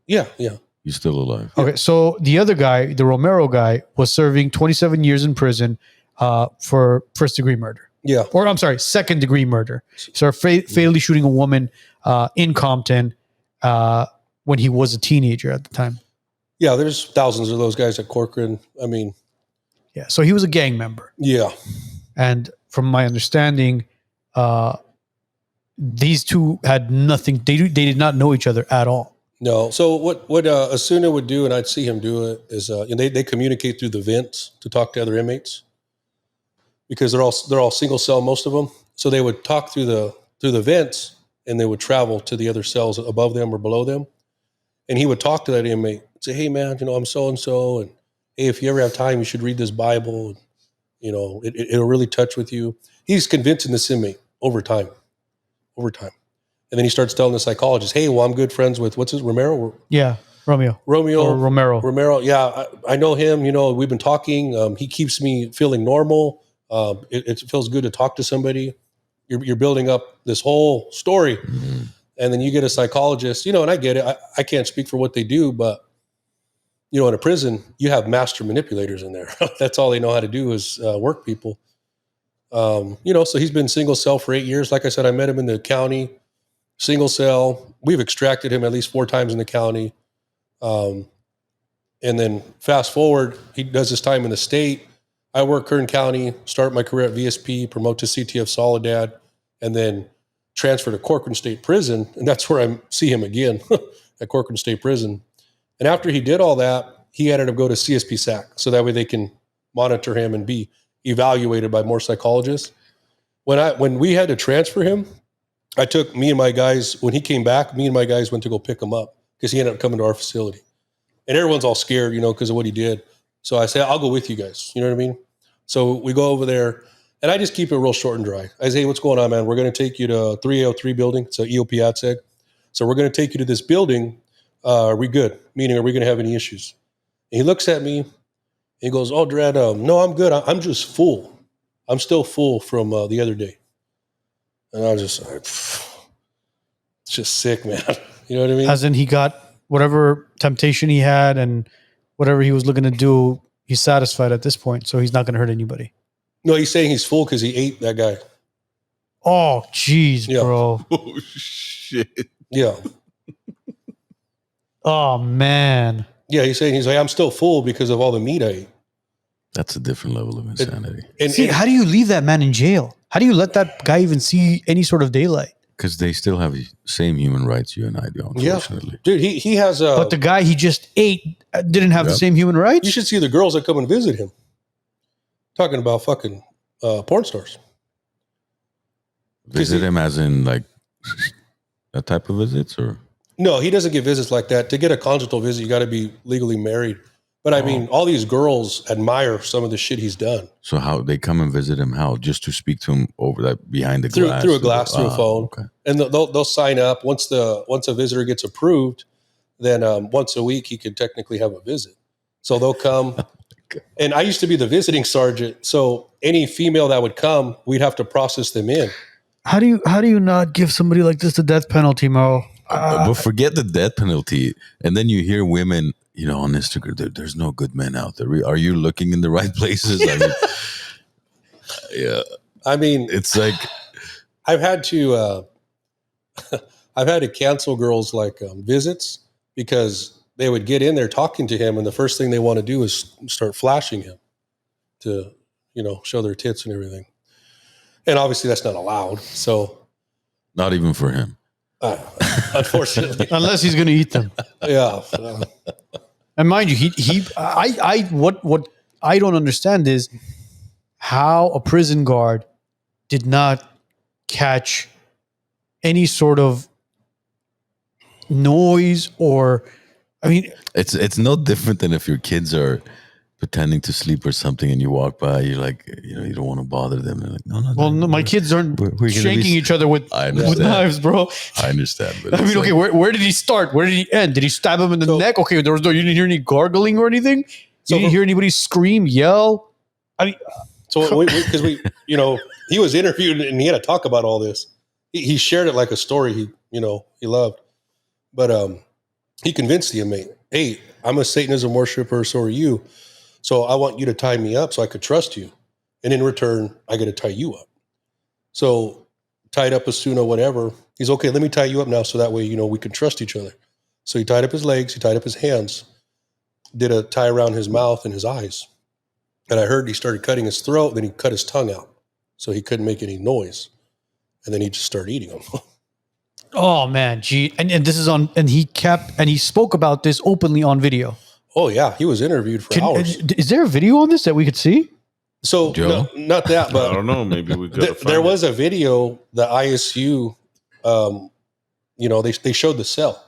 Yeah. Yeah. He's still alive. Okay, so the other guy, the Romero guy, was serving 27 years in prison for first-degree murder. Yeah. Or, I'm sorry, second-degree murder. So fatally shooting a woman in Compton when he was a teenager at the time. Yeah, there's thousands of those guys at Corcoran. I mean. Yeah, so he was a gang member. Yeah. And from my understanding, these two had nothing. They did not know each other at all. No. So what Osuna would do, and I'd see him do it, is they communicate through the vents to talk to other inmates because they're all single cell, most of them. So they would talk through the vents, and they would travel to the other cells above them or below them, and he would talk to that inmate, say, "Hey man, I'm so and so, and hey, if you ever have time, you should read this Bible. It'll really touch with you." He's convincing this inmate over time. And then he starts telling the psychologist, "Hey, well, I'm good friends with," what's his, Romero? Yeah, Romero. Romero. Yeah, I know him. We've been talking. He keeps me feeling normal. It feels good to talk to somebody. You're building up this whole story. Mm-hmm. And then you get a psychologist, and I get it. I can't speak for what they do, but in a prison, you have master manipulators in there. That's all they know how to do is work people. So he's been single cell for 8 years. Like I said, I met him in the county, single cell. We've extracted him at least 4 times in the county. And then fast forward, he does his time in the state. I work Kern County, start my career at VSP, promote to CTF Soledad, and then transfer to Corcoran State Prison. And that's where I see him again at Corcoran State Prison. And after he did all that, he had to go to CSP SAC. So that way they can monitor him and be evaluated by more psychologists. When we had to transfer him, I took me and my guys, when he came back, me and my guys went to go pick him up because he ended up coming to our facility. And everyone's all scared, because of what he did. So I said, I'll go with you guys. You know what I mean? So we go over there, and I just keep it real short and dry. I say, "Hey, what's going on, man? We're going to take you to 303 building. It's an EOP ATSEG. So we're going to take you to this building. Are we good? Meaning, are we going to have any issues?" And he looks at me. He goes, "Oh, Duran, no, I'm good. I'm just full. I'm still full from the other day." And I was just like, it's just sick, man. You know what I mean? As in, he got whatever temptation he had and whatever he was looking to do, he's satisfied at this point. So he's not going to hurt anybody. No, he's saying he's full because he ate that guy. Oh, jeez, Yeah. bro. Oh, shit. Yeah. Oh, man. Yeah, he's saying, he's like, I'm still full because of all the meat I ate. That's a different level of insanity. See, how do you leave that man in jail? How do you let that guy even see any sort of daylight? Because they still have the same human rights you and I do, unfortunately. Yeah. Dude, he has a... But the guy he just ate didn't have the same human rights? You should see the girls that come and visit him. Talking about fucking porn stars. Visit him as in like that type of visits, or no, he doesn't get visits like that. To get a conjugal visit, you got to be legally married. But I mean, all these girls admire some of the shit he's done. so how they come and visit him? How just to speak to him over that behind the through glass, through a glass, through a phone, Okay. and they'll sign up once a visitor gets approved. Then once a week he could technically have a visit. So they'll come. And I used to be the visiting sergeant, so any female that would come, we'd have to process them in. How do you not give somebody like this the death penalty, Mo? But forget the death penalty, and then you hear women, on Instagram. There's no good men out there. Are you looking in the right places? I mean, yeah. I mean, It's like I've had to cancel girls like visits because they would get in there talking to him, and the first thing they want to do is start flashing him to, show their tits and everything. And obviously that's not allowed. So not even for him. Unfortunately, Unless he's going to eat them. yeah. And mind you, what I don't understand is how a prison guard did not catch any sort of noise or, I mean, It's no different than if your kids are pretending to sleep or something, and you walk by, you're like, you don't want to bother them. They're like, no, my kids aren't we're gonna shanking each other with I understand. knives, bro. I understand. But I mean, okay, where did he start? Where did he end? Did he stab him in the neck? Okay, you didn't hear any gargling or anything? You didn't hear anybody scream, yell? I mean, so because he was interviewed and he had to talk about all this. He shared it like a story he loved. But he convinced the inmate, hey, I'm a Satanism worshiper, so are you. So I want you to tie me up so I could trust you. And in return, I got to tie you up. So tied up Osuna, whatever. He's okay, let me tie you up now so that way, we can trust each other. So he tied up his legs, he tied up his hands, did a tie around his mouth and his eyes. And I heard he started cutting his throat, then he cut his tongue out so he couldn't make any noise. And then he just started eating them. oh man, gee. And this is on, and he spoke about this openly on video. Oh yeah, he was interviewed for hours. Is there a video on this that we could see? So no, not that, but I don't know. Maybe we could. There was a video. The ISU, they showed the cell.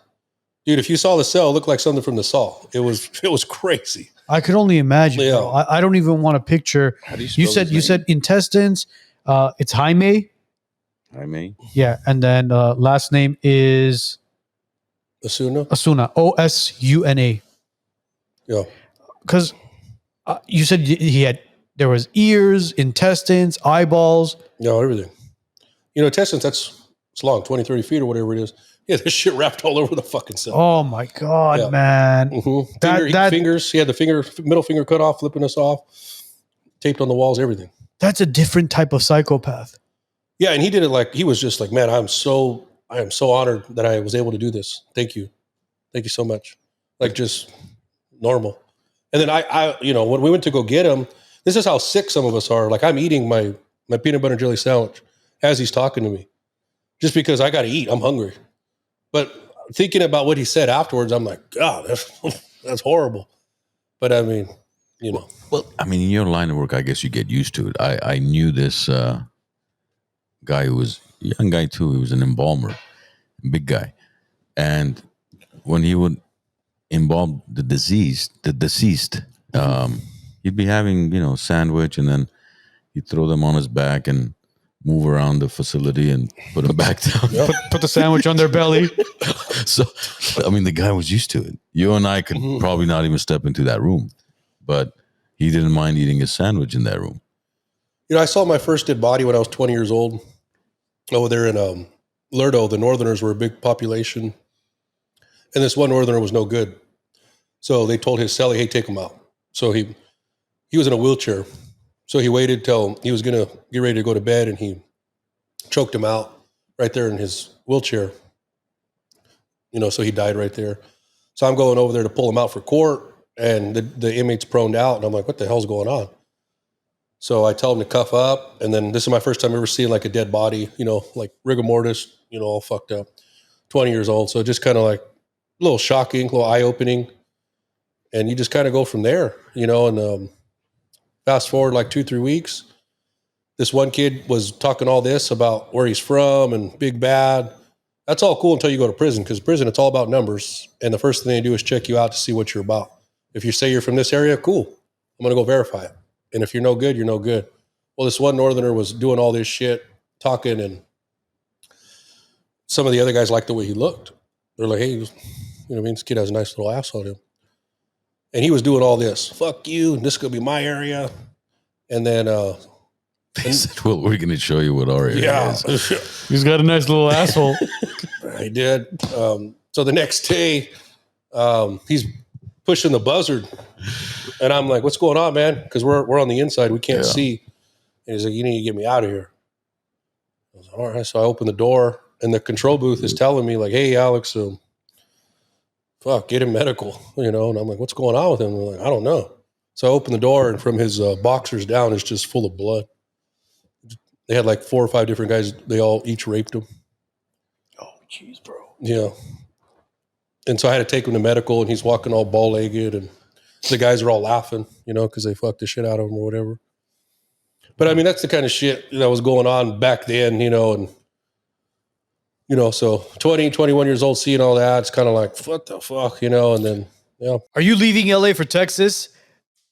Dude, if you saw the cell, it looked like something from the Saw. It was crazy. I could only imagine. Yeah. Bro. I don't even want to picture. How do You said intestines. It's Jaime. Jaime. Yeah, and then last name is Osuna. Osuna. Yeah. Because you said there was ears, intestines, eyeballs. No, everything. Intestines, it's long, 20, 30 feet or whatever it is. Yeah, this shit wrapped all over the fucking cell. Oh my God, Yeah. man. Mm-hmm. Fingers. He had the middle finger cut off, flipping us off, taped on the walls, everything. That's a different type of psychopath. Yeah, and he did it like he was just like, man, I am so honored that I was able to do this. Thank you so much. Like just normal. And then I when we went to go get him, this is how sick some of us are. Like I'm eating my peanut butter and jelly sandwich as he's talking to me, just because I got to eat. I'm hungry. But thinking about what he said afterwards, I'm like, God, that's horrible. But I mean, Well, I mean, in your line of work, I guess you get used to it. I knew this guy who was a young guy too. He was an embalmer, big guy, and when he would embalm the deceased, he'd be having sandwich, and then he'd throw them on his back and move around the facility and put them back down. Put the sandwich on their belly. So, I mean, the guy was used to it. You and I could probably not even step into that room, but he didn't mind eating a sandwich in that room. I saw my first dead body when I was 20 years old. Over there in Lerdo, the Northerners were a big population. And this one Northerner was no good. So they told his cellie, hey, take him out. So he was in a wheelchair. So he waited till he was going to get ready to go to bed, and he choked him out right there in his wheelchair. So he died right there. So I'm going over there to pull him out for court, and the inmate's proned out, and I'm like, what the hell's going on? So I tell him to cuff up, and then this is my first time ever seeing like a dead body, like rigor mortis, all fucked up, 20 years old. So just kind of like a little shocking, a little eye-opening. And you just kind of go from there, and fast forward like 2-3 weeks, this one kid was talking all this about where he's from and big bad. That's all cool until you go to prison, because prison, it's all about numbers. And the first thing they do is check you out to see what you're about. If you say you're from this area, cool. I'm going to go verify it. And if you're no good, you're no good. Well, this one northerner was doing all this shit, talking, and some of the other guys liked the way he looked. They're like, hey, you know what I mean? This kid has a nice little ass on him. And he was doing all this. Fuck you. This is going to be my area. And then, They said, well, we're going to show you what our area is. He's got a nice little asshole. I did. So the next day, he's pushing the buzzard. And I'm like, what's going on, man? Because we're on the inside. We can't see. And he's like, you need to get me out of here. I was like, all right. So I open the door, and the control booth is telling me, like, hey, Alex, fuck, get him medical, you know? And I'm like, what's going on with him? And I'm like, I don't know. So I open the door, and from his boxers down, it's just full of blood. They had like 4 or 5 different guys. They all each raped him. Oh, jeez, bro. Yeah. And so I had to take him to medical, and he's walking all ball-legged, and the guys are all laughing, you know, because they fucked the shit out of him or whatever. But I mean, that's the kind of shit that was going on back then, you know, and, you know, so 20, 21 years old, seeing all that, it's kind of like, what the fuck, you know, and then, yeah. Are you leaving LA for Texas?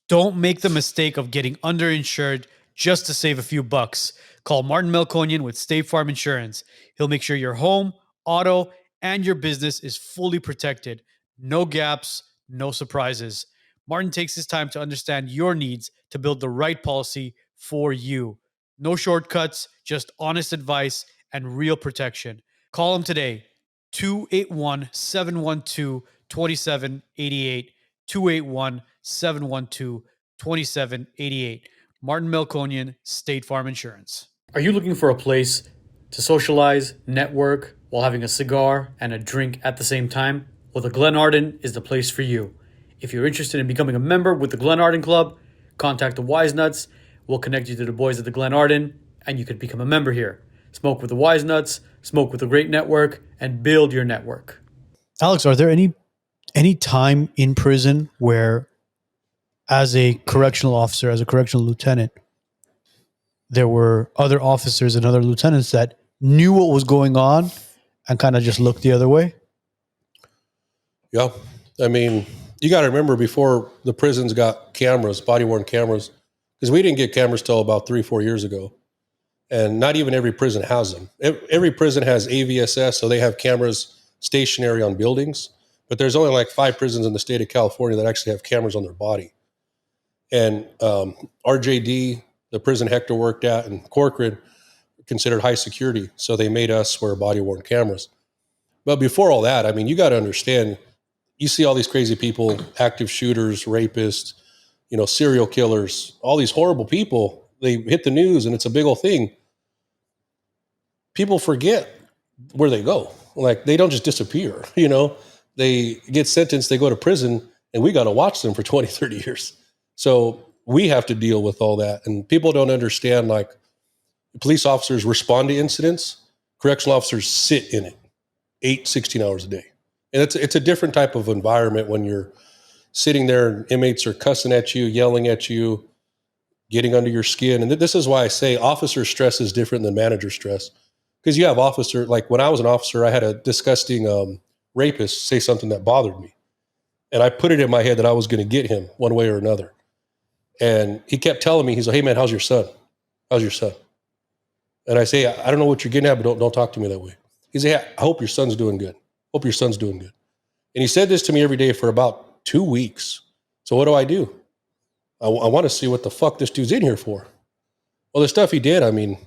Don't make the mistake of getting underinsured just to save a few bucks. Call Martin Melkonian with State Farm Insurance. He'll make sure your home, auto, and your business is fully protected. No gaps, no surprises. Martin takes his time to understand your needs to build the right policy for you. No shortcuts, just honest advice and real protection. Call him today, 281-712-2788, 281-712-2788. Martin Melkonian, State Farm Insurance. Are you looking for a place to socialize, network, while having a cigar and a drink at the same time? Well, the Glen Arden is the place for you. If you're interested in becoming a member with the Glen Arden Club, contact the WiseNuts. We'll connect you to the boys at the Glen Arden, and you can become a member here. Smoke with the WiseNuts, smoke with a great network, and build your network. Alex, are there any time in prison where, as a correctional officer, as a correctional lieutenant, there were other officers and other lieutenants that knew what was going on and kind of just looked the other way? Yeah. I mean, you got to remember, before the prisons got cameras, body-worn cameras, because we didn't get cameras till about 3-4 years ago. And not even every prison has them. Every prison has AVSS, so they have cameras stationary on buildings. But there's only like 5 prisons in the state of California that actually have cameras on their body. And RJD, the prison Hector worked at, and Corcoran considered high security, so they made us wear body-worn cameras. But before all that, I mean, you got to understand, you see all these crazy people, active shooters, rapists, you know, serial killers, all these horrible people. They hit the news, and it's a big old thing. People forget where they go. Like, they don't just disappear, you know. They get sentenced, they go to prison, and we got to watch them for 20, 30 years. So we have to deal with all that. And people don't understand, like, police officers respond to incidents. Correctional officers sit in it 16 hours a day. And it's a different type of environment when you're sitting there and inmates are cussing at you, yelling at you, getting under your skin. And this is why I say officer stress is different than manager stress. Because you have officer, like when I was an officer, I had a disgusting rapist say something that bothered me. And I put it in my head that I was going to get him one way or another. And he kept telling me, he's like, hey man, how's your son? How's your son? And I say, I don't know what you're getting at, but don't talk to me that way. He's like, hey, I hope your son's doing good. Hope your son's doing good. And he said this to me every day for about 2 weeks. So what do? I want to see what the fuck this dude's in here for. Well, the stuff he did, I mean,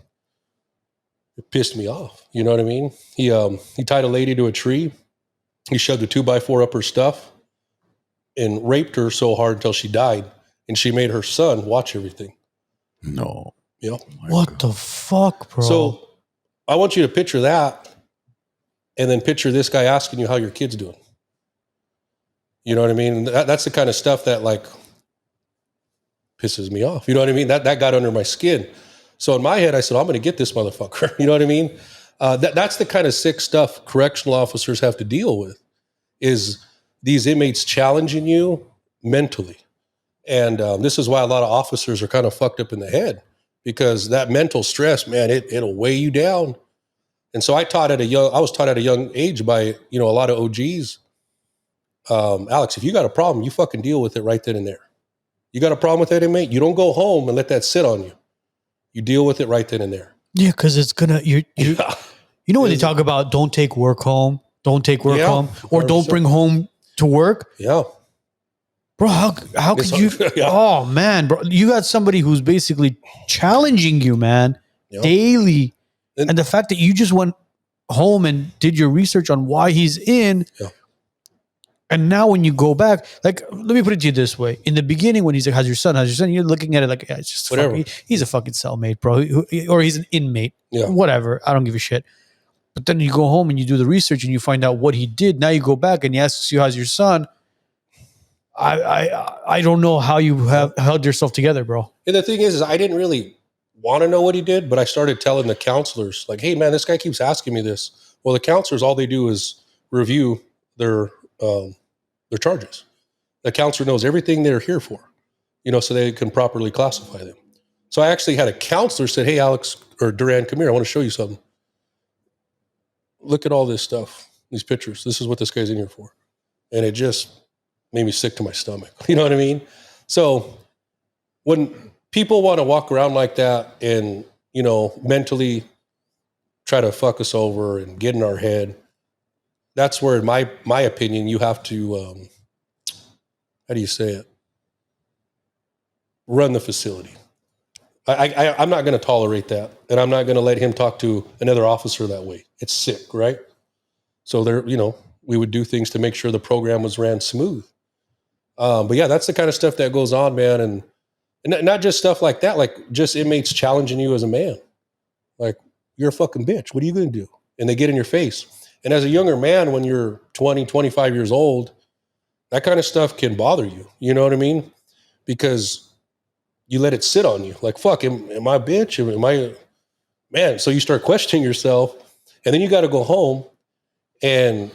it pissed me off. You know what I mean? He tied a lady to a tree. He shoved a 2x4 up her stuff and raped her so hard until she died. And she made her son watch everything. No. Yeah. What the fuck, bro? So I want you to picture that, and then picture this guy asking you how your kid's doing. You know what I mean? That's the kind of stuff that, like, pisses me off. You know what I mean? That got under my skin. So in my head, I said, I'm going to get this motherfucker. You know what I mean? That's the kind of sick stuff correctional officers have to deal with, is these inmates challenging you mentally. And this is why a lot of officers are kind of fucked up in the head, because that mental stress, man, it'll weigh you down. And so I was taught at a young age by, a lot of OGs. Alex, if you got a problem, you fucking deal with it right then and there. You got a problem with that inmate, you don't go home and let that sit on you. You deal with it right then and there. Yeah, because it's gonna you when they talk about don't take work home, home, or 100%. don't bring home to work. Yeah. Bro, how could you? Yeah. Oh man, bro, you got somebody who's basically challenging you, man, daily, and the fact that you just went home and did your research on why he's in, and now when you go back, like, let me put it to you this way: in the beginning, when he's like, "How's your son? You're looking at it like, it's just Whatever. He's a fucking cellmate, bro, or he's an inmate, whatever. I don't give a shit. But then you go home and you do the research and you find out what he did. Now you go back and he asks you, "How's your son?" I don't know how you have held yourself together, bro. And the thing is I didn't really want to know what he did, but I started telling the counselors, like, "Hey man, this guy keeps asking me this." Well, the counselors, all they do is review their charges. The counselor knows everything they're here for, so they can properly classify them. So I actually had a counselor said, "Hey, Alex or Duran, come here. I want to show you something. Look at all this stuff, these pictures. This is what this guy's in here for." And it just made me sick to my stomach. You know what I mean? So when people want to walk around like that and, mentally try to fuck us over and get in our head, that's where, in my opinion, you have to, how do you say it? Run the facility. I'm not going to tolerate that. And I'm not going to let him talk to another officer that way. It's sick, right? So we would do things to make sure the program was ran smooth. But yeah, that's the kind of stuff that goes on, man. And not just stuff like that, like just inmates challenging you as a man. Like, you're a fucking bitch. What are you going to do? And they get in your face. And as a younger man, when you're 20, 25 years old, that kind of stuff can bother you. You know what I mean? Because you let it sit on you. Like, fuck, am I a bitch? Am I, man? So you start questioning yourself, and then you got to go home and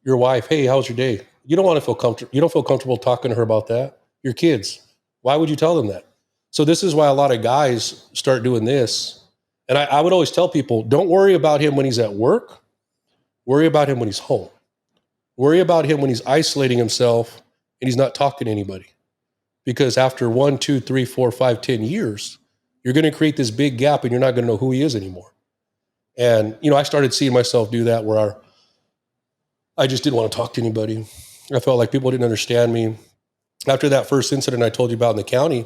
your wife, "Hey, how's your day?" You don't want to feel comfortable. You don't feel comfortable talking to her about that. Your kids, why would you tell them that? So this is why a lot of guys start doing this. And I would always tell people, don't worry about him when he's at work. Worry about him when he's home. Worry about him when he's isolating himself and he's not talking to anybody. Because after 1, 2, 3, 4, 5, 10 years, you're going to create this big gap and you're not going to know who he is anymore. And, I started seeing myself do that where I just didn't want to talk to anybody. I felt like people didn't understand me. After that first incident I told you about in the county,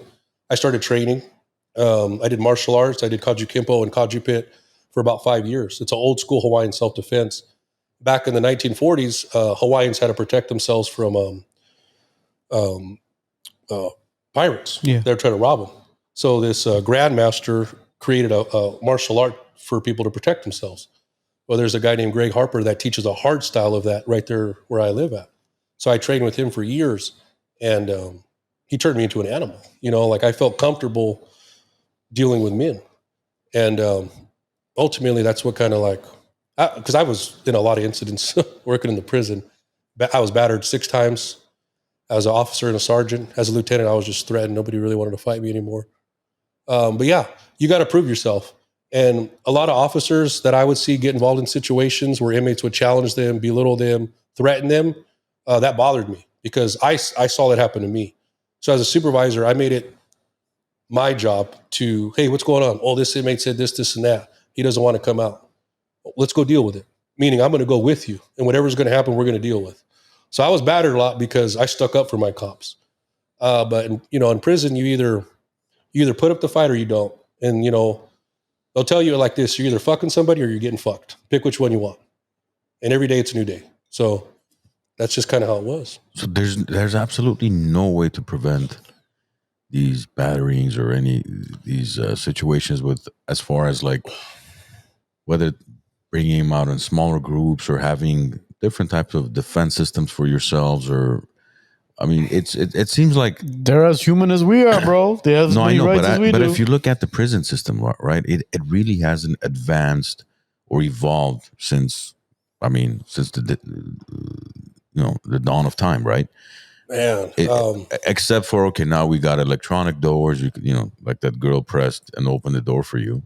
I started training. I did martial arts. I did Kaju Kimpo and Kaju Pit for about 5 years. It's an old school Hawaiian self-defense. Back in the 1940s, Hawaiians had to protect themselves from pirates. Yeah. They were trying to rob them. So this grandmaster created a martial art for people to protect themselves. Well, there's a guy named Greg Harper that teaches a hard style of that right there where I live at. So I trained with him for years, and he turned me into an animal. Like, I felt comfortable dealing with men. And ultimately, that's what kind of like, because I was in a lot of incidents working in the prison. I was battered 6 times as an officer and a sergeant. As a lieutenant, I was just threatened. Nobody really wanted to fight me anymore. But yeah, you got to prove yourself. And a lot of officers that I would see get involved in situations where inmates would challenge them, belittle them, threaten them, that bothered me because I saw that happen to me. So as a supervisor, I made it my job to, "Hey, what's going on? Oh, this inmate said this, this, and that. He doesn't want to come out. Let's go deal with it." Meaning, I'm going to go with you, and whatever's going to happen, we're going to deal with. So I was battered a lot because I stuck up for my cops. But in prison, you either put up the fight or you don't. And they'll tell you like this: you're either fucking somebody or you're getting fucked. Pick which one you want. And every day it's a new day. So that's just kind of how it was. So there's absolutely no way to prevent these batterings or any these situations with, as far as like whether bringing them out in smaller groups or having different types of defense systems for yourselves, or I mean, it seems like they're as human as we are, bro. They have as many rights as we do. But if you look at the prison system, right, it really hasn't advanced or evolved since the dawn of time, right? Man, Except for, okay, now we got electronic doors. You could, like that girl pressed and opened the door for you.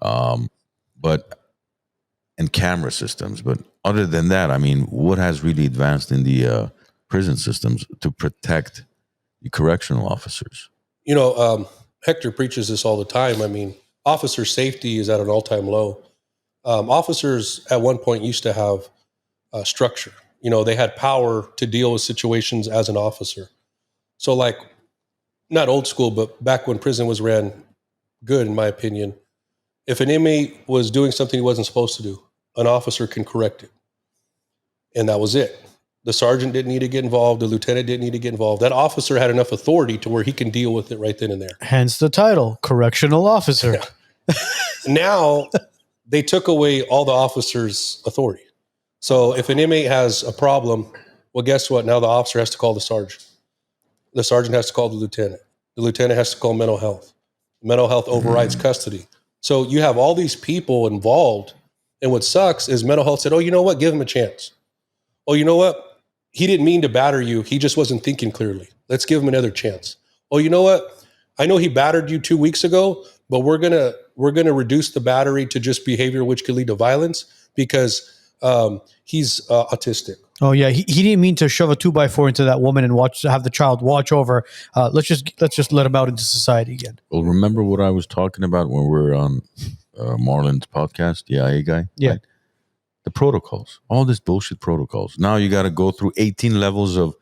But and camera systems. But other than that, I mean, what has really advanced in the prison systems to protect the correctional officers? Hector preaches this all the time. I mean, officer safety is at an all-time low. Officers at one point used to have structure. They had power to deal with situations as an officer. So, like, not old school, but back when prison was ran good, in my opinion, if an inmate was doing something he wasn't supposed to do, an officer can correct it. And that was it. The sergeant didn't need to get involved. The lieutenant didn't need to get involved. That officer had enough authority to where he can deal with it right then and there. Hence the title, correctional officer. Yeah. Now, they took away all the officers' authority. So if an inmate has a problem, well, guess what? Now the officer has to call the sergeant. The sergeant has to call the lieutenant. The lieutenant has to call mental health. Mental health overrides custody. So you have all these people involved. And what sucks is mental health said, oh, you know what? Give him a chance. Oh, you know what? He didn't mean to batter you. He just wasn't thinking clearly. Let's give him another chance. Oh, you know what? I know he battered you 2 weeks ago, but we're gonna reduce the battery to just behavior which could lead to violence because he's autistic. Oh yeah, he didn't mean to shove a 2x4 into that woman and have the child watch over. Let's just let him out into society again. Well, remember what I was talking about when we were on Marlon's podcast, the IA guy? Yeah. Right? The protocols, all this bullshit protocols. Now you got to go through 18 levels of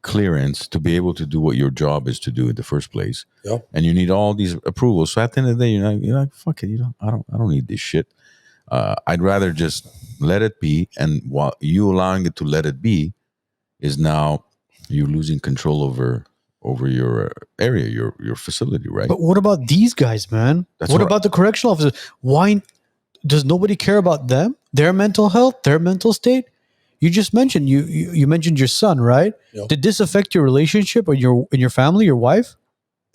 clearance to be able to do what your job is to do in the first place. Yeah. And you need all these approvals. So at the end of the day, you're like, fuck it, I don't need this shit. I'd rather just let it be. And while you allowing it to let it be is now you losing control over your area, your facility, right? But what about these guys, man? What about the correctional officers? Why does nobody care about them? Their mental health, their mental state? You just mentioned you mentioned your son, right? Yeah. Did this affect your relationship or in your family, your wife?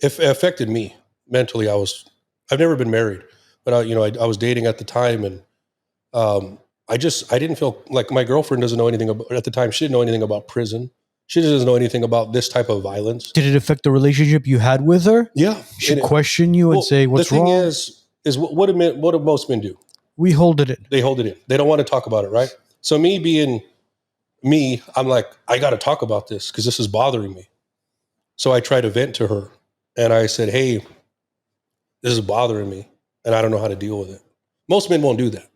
It affected me mentally. I've never been married, but I was dating at the time, and I didn't feel like my girlfriend doesn't know anything about, at the time. She didn't know anything about prison. She doesn't know anything about this type of violence. Did it affect the relationship you had with her? Yeah. She question you and say, what's wrong? The thing is what do most men do? We hold it in. They hold it in. They don't want to talk about it, right? So me being me, I'm like, I got to talk about this because this is bothering me. So I tried to vent to her and I said, hey, this is bothering me and I don't know how to deal with it. Most men won't do that,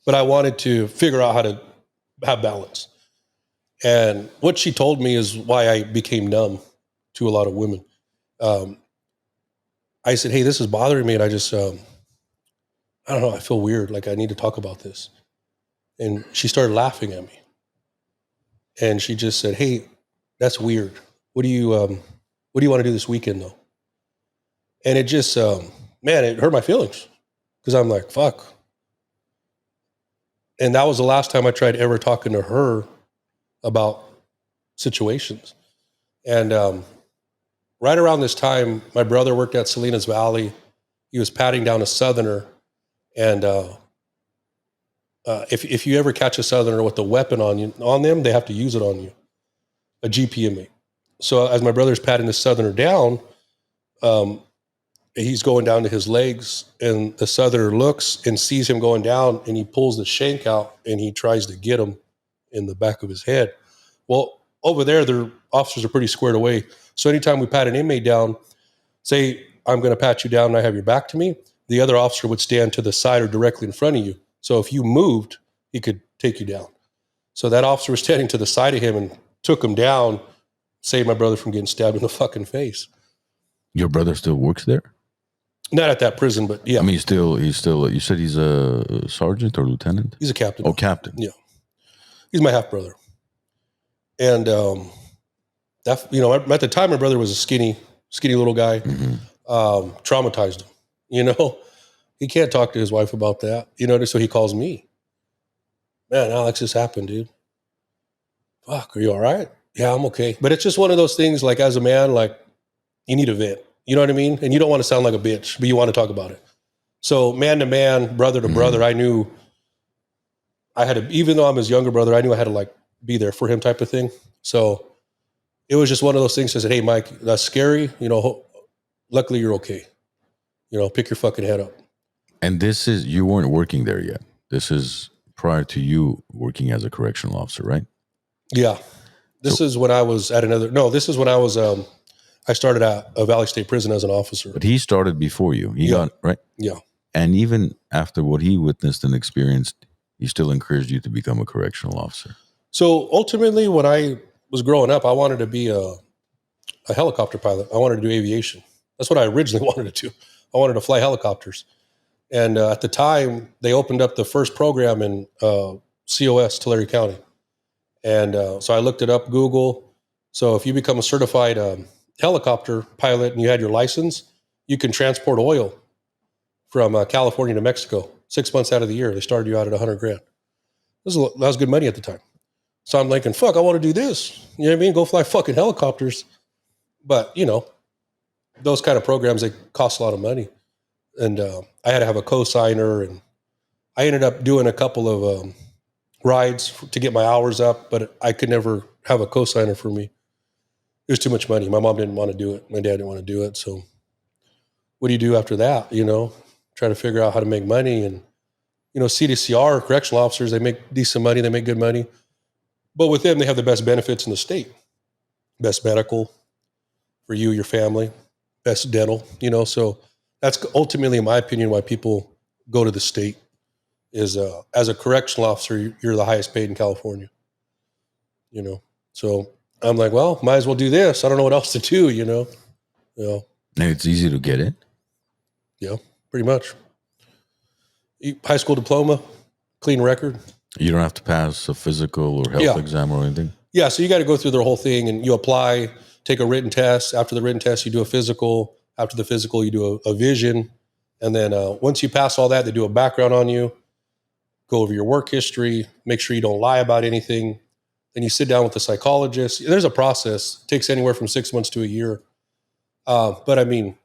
but I wanted to figure out how to have balance. And what she told me is why I became numb to a lot of women. I said, hey, this is bothering me. And I just, I don't know, I feel weird. Like I need to talk about this. And she started laughing at me. And she just said, hey, that's weird. What do you want to do this weekend though? And it just, man, it hurt my feelings because I'm like, fuck. And that was the last time I tried ever talking to her about situations. And right around this time, my brother worked at Salinas Valley. He was patting down a Southerner. And if you ever catch a Southerner with a weapon on them, they have to use it on you, a GP inmate. So as my brother's patting the Southerner down, he's going down to his legs, and the Southerner looks and sees him going down, and he pulls the shank out, and he tries to get him in the back of his head. Well, over there, their officers are pretty squared away. So anytime we pat an inmate down, say, I'm going to pat you down and I have your back to me, the other officer would stand to the side or directly in front of you. So if you moved, he could take you down. So that officer was standing to the side of him and took him down, saved my brother from getting stabbed in the fucking face. Your brother still works there? Not at that prison, but yeah. I mean, he's still, you said he's a sergeant or lieutenant? He's a captain. Oh, captain. Yeah. He's my half brother. And, at the time, my brother was a skinny little guy, traumatized him, he can't talk to his wife about that, so he calls me. Man, Alex, this happened, dude. Fuck, are you all right? Yeah, I'm okay. But it's just one of those things, like as a man, like you need a vent, you know what I mean? And you don't want to sound like a bitch, but you want to talk about it. So man to man, brother to brother, I knew I had to, even though I'm his younger brother, I knew I had to like be there for him type of thing. So it was just one of those things that said, hey, Mike, that's scary. Luckily you're okay. Pick your fucking head up. And you weren't working there yet. This is prior to you working as a correctional officer, right? Yeah. This is when I was this is when I was, I started at a Valley State Prison as an officer. But he started before you. He got, right? Yeah. And even after what he witnessed and experienced, he still encouraged you to become a correctional officer. So ultimately, when I was growing up, I wanted to be a helicopter pilot. I wanted to do aviation. That's what I originally wanted to do. I wanted to fly helicopters. And at the time, they opened up the first program in COS, Tulare County. And so I looked it up, Google. So if you become a certified helicopter pilot and you had your license, you can transport oil from California to Mexico 6 months out of the year. They started you out at $100,000. That was good money at the time. So I'm thinking, fuck, I want to do this. You know what I mean? Go fly fucking helicopters. But, those kind of programs, they cost a lot of money. And I had to have a co-signer, and I ended up doing a couple of rides to get my hours up, but I could never have a co-signer for me. It was too much money. My mom didn't want to do it. My dad didn't want to do it. So what do you do after that? Try to figure out how to make money. And, CDCR, correctional officers, they make decent money. They make good money. But with them, they have the best benefits in the state. Best medical for you, your family, best dental, so that's ultimately, in my opinion, why people go to the state is as a correctional officer, you're the highest paid in California, so I'm like, well, might as well do this. I don't know what else to do, And it's easy to get in. Yeah, pretty much. High school diploma, clean record. You don't have to pass a physical or health exam or anything? Yeah, so you got to go through their whole thing, and you apply, take a written test. After the written test, you do a physical. After the physical, you do a vision. And then once you pass all that, they do a background on you, go over your work history, make sure you don't lie about anything. Then you sit down with the psychologist. There's a process. It takes anywhere from 6 months to a year. But I mean,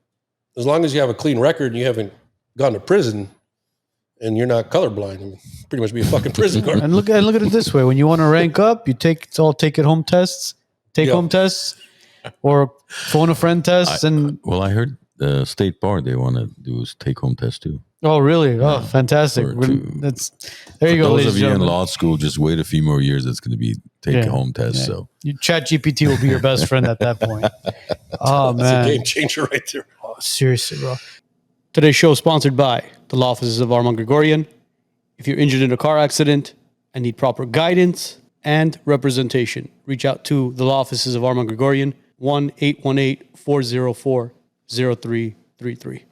as long as you have a clean record and you haven't gone to prison and you're not colorblind, you pretty much be a fucking prison guard. And look at it this way: when you want to rank up, it's all take it home tests, home tests, or phone a friend tests. I heard the state bar, they want to do take home test too. Oh, really? Oh, fantastic! There you go, those ladies of you and in gentlemen. law school, just wait a few more years. It's going to be take home test. So ChatGPT will be your best friend at that point. Oh man, it's a game changer right there. Oh, seriously, bro. Today's show is sponsored by the law offices of Armand Gregorian. If you're injured in a car accident and need proper guidance and representation, reach out to the law offices of Armand Gregorian, 1-818-404-0333.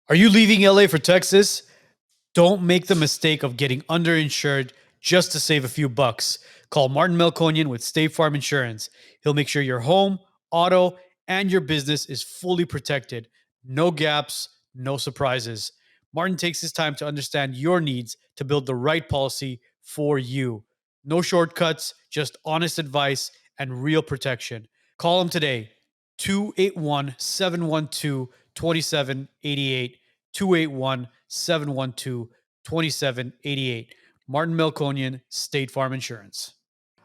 Are you leaving LA for Texas? Don't make the mistake of getting underinsured just to save a few bucks. Call Martin Melkonian with State Farm Insurance. He'll make sure your home, auto, and your business is fully protected. No gaps, no surprises. Martin takes his time to understand your needs to build the right policy for you. No shortcuts, just honest advice and real protection. Call him today, 281-712-2788, 281-712-2788. Martin Melkonian, State Farm Insurance.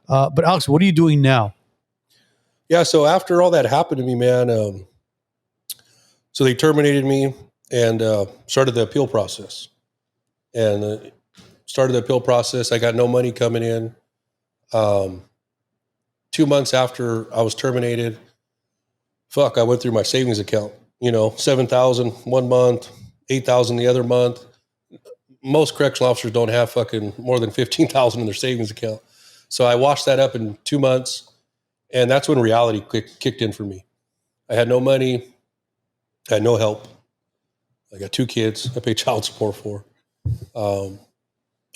But Alex, what are you doing now? Yeah, so after all that happened to me, man, so they terminated me and started the appeal process. And started the appeal process. I got no money coming in. 2 months after I was terminated, I went through my savings account. $7,000 1 month, $8,000 the other month. Most correctional officers don't have fucking more than $15,000 in their savings account. So I washed that up in 2 months, and that's when reality kicked in for me. I had no money, I had no help. I got 2 kids I pay child support for.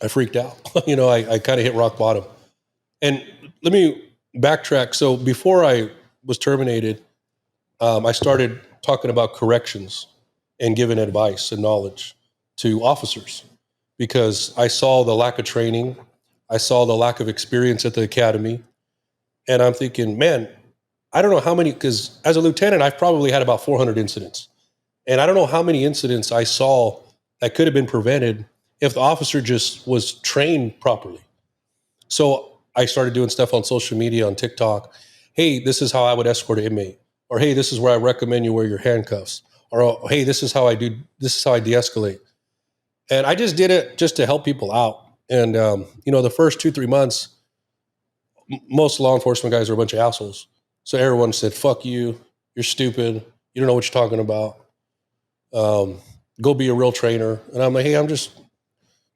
I freaked out. I kind of hit rock bottom. And let me backtrack. So before I was terminated, I started talking about corrections and giving advice and knowledge to officers because I saw the lack of training. I saw the lack of experience at the academy. And I'm thinking, man, I don't know how many, because as a lieutenant, I've probably had about 400 incidents. And I don't know how many incidents I saw that could have been prevented if the officer just was trained properly. So I started doing stuff on social media, on TikTok. hey, this is how I would escort an inmate, or hey, this is where I recommend you wear your handcuffs, or oh, hey, this is how I de-escalate. And I just did it just to help people out. And the first 2-3 months, most law enforcement guys are a bunch of assholes. So everyone said, "Fuck you, you're stupid, you don't know what you're talking about. Go be a real trainer." And I'm like, "Hey, I'm just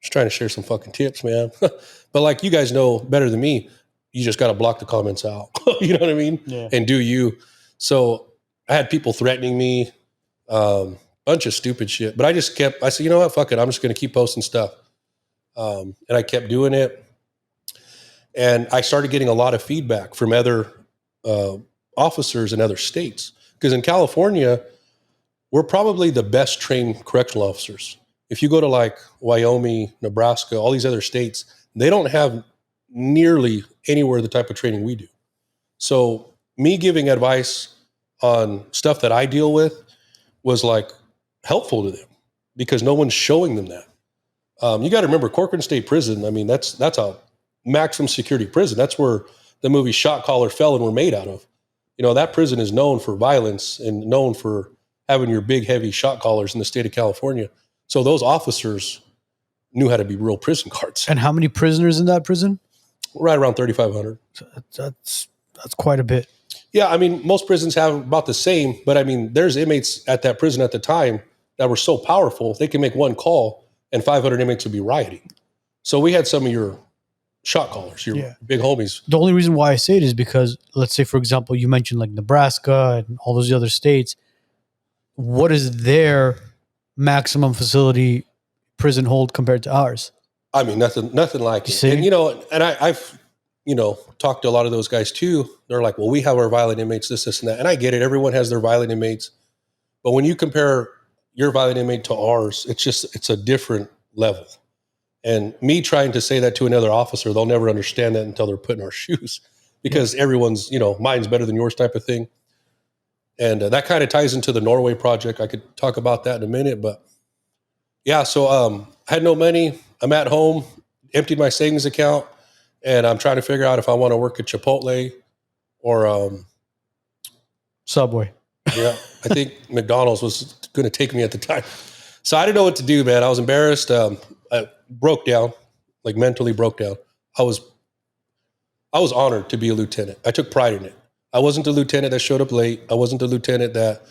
trying to share some fucking tips, man." But like you guys know better than me, you just got to block the comments out. You know what I mean? Yeah. And do you. So I had people threatening me, bunch of stupid shit. But I said, you know what? Fuck it. I'm just going to keep posting stuff. And I kept doing it. And I started getting a lot of feedback from other officers in other states. Because in California, we're probably the best trained correctional officers. If you go to like Wyoming, Nebraska, all these other states, they don't have nearly anywhere the type of training we do. So me giving advice on stuff that I deal with was like helpful to them because no one's showing them that. You got to remember Corcoran State Prison. I mean, that's a maximum security prison. That's where the movie Shot Caller Felon were made out of. That prison is known for violence and known for having your big, heavy shot callers in the state of California. So those officers knew how to be real prison guards. And how many prisoners in that prison? Right around 3,500. That's quite a bit. Yeah, I mean, most prisons have about the same, but I mean, there's inmates at that prison at the time that were so powerful, they can make one call and 500 inmates would be rioting. So we had some of your shot callers, your big homies. The only reason why I say it is because, let's say, for example, you mentioned like Nebraska and all those other states. What is their maximum facility prison hold compared to ours? I mean, nothing like it. And I've talked to a lot of those guys too. They're like, well, we have our violent inmates, this, and that. And I get it. Everyone has their violent inmates. But when you compare your violent inmate to ours, it's a different level. And me trying to say that to another officer, they'll never understand that until they're put in our shoes because everyone's, mine's better than yours type of thing. And that kind of ties into the Norway project. I could talk about that in a minute, but yeah. So I had no money. I'm at home, emptied my savings account, and I'm trying to figure out if I want to work at Chipotle or Subway. Yeah, I think McDonald's was going to take me at the time. So I didn't know what to do, man. I was embarrassed. I broke down, like mentally broke down. I was honored to be a lieutenant. I took pride in it. I wasn't the lieutenant that showed up late. I wasn't the lieutenant that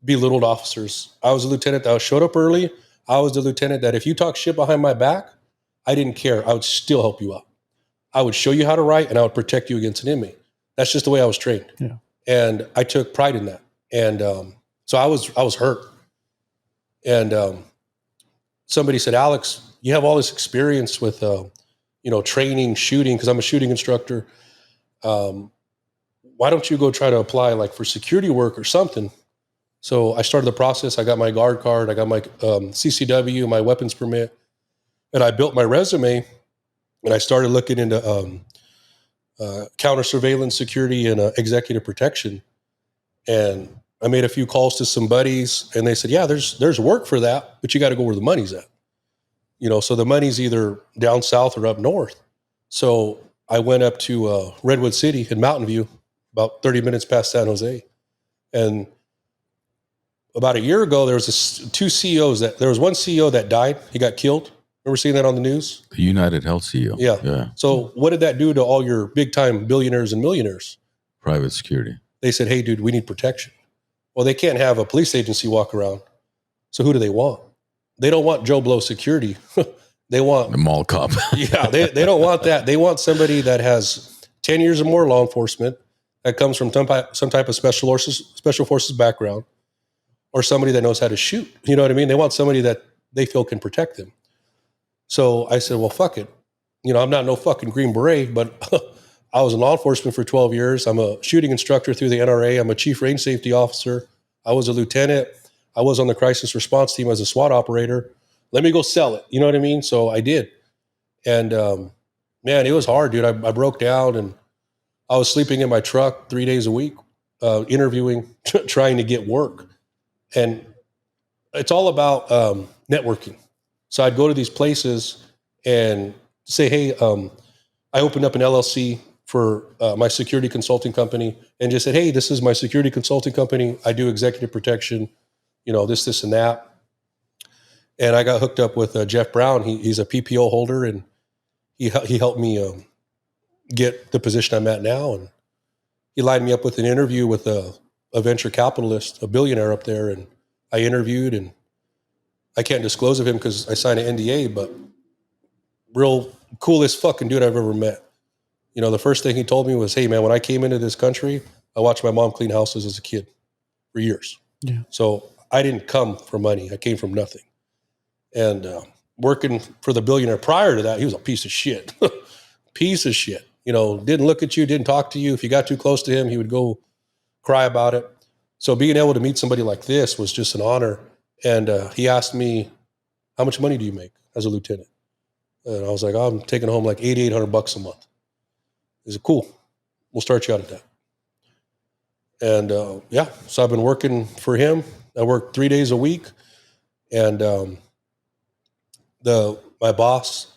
belittled officers. I was a lieutenant that showed up early. I was the lieutenant that if you talk shit behind my back, I didn't care. I would still help you out. I would show you how to write and I would protect you against an inmate. That's just the way I was trained. Yeah. And I took pride in that. And so I was hurt. And somebody said, Alex, you have all this experience with, training, shooting, because I'm a shooting instructor. Why don't you go try to apply like for security work or something? So I started the process. I got my guard card. I got my CCW, my weapons permit. And I built my resume and I started looking into counter surveillance security and executive protection. And I made a few calls to some buddies and they said, yeah, there's work for that, but you got to go where the money's at. So the money's either down south or up north. So I went up to Redwood City in Mountain View, about 30 minutes past San Jose. And about a year ago, there was there was one CEO that died. He got killed. Remember seeing that on the news? The United Health CEO. Yeah. So what did that do to all your big time billionaires and millionaires? Private security. They said, hey, dude, we need protection. Well, they can't have a police agency walk around. So who do they want? They don't want Joe Blow security. They want the mall cop. Yeah, they don't want that. They want somebody that has 10 years or more law enforcement, that comes from some type of special forces background, or somebody that knows how to shoot. You know what I mean? They want somebody that they feel can protect them. So I said, well, fuck it. I'm not no fucking Green Beret, but I was in law enforcement for 12 years. I'm a shooting instructor through the NRA. I'm a chief range safety officer. I was a lieutenant. I was on the crisis response team as a SWAT operator. Let me go sell it. You know what I mean? So I did. And man, it was hard, dude. I broke down and I was sleeping in my truck 3 days a week, interviewing, trying to get work. And it's all about networking. So I'd go to these places and say, hey, I opened up an LLC for my security consulting company and just said, hey, this is my security consulting company. I do executive protection, this, and that. And I got hooked up with Jeff Brown. He's a PPO holder, and he helped me get the position I'm at now. And he lined me up with an interview with a venture capitalist, a billionaire up there. And I interviewed, and I can't disclose of him because I signed an NDA, but real coolest fucking dude I've ever met. The first thing he told me was, hey, man, when I came into this country, I watched my mom clean houses as a kid for years. Yeah. So I didn't come from money. I came from nothing. And working for the billionaire prior to that, he was a piece of shit. Piece of shit. Didn't look at you, didn't talk to you. If you got too close to him, he would go cry about it. So being able to meet somebody like this was just an honor. And he asked me, how much money do you make as a lieutenant? And I was like, I'm taking home like $800 a month. He said, cool. We'll start you out at that. And so I've been working for him. I work 3 days a week. And my boss,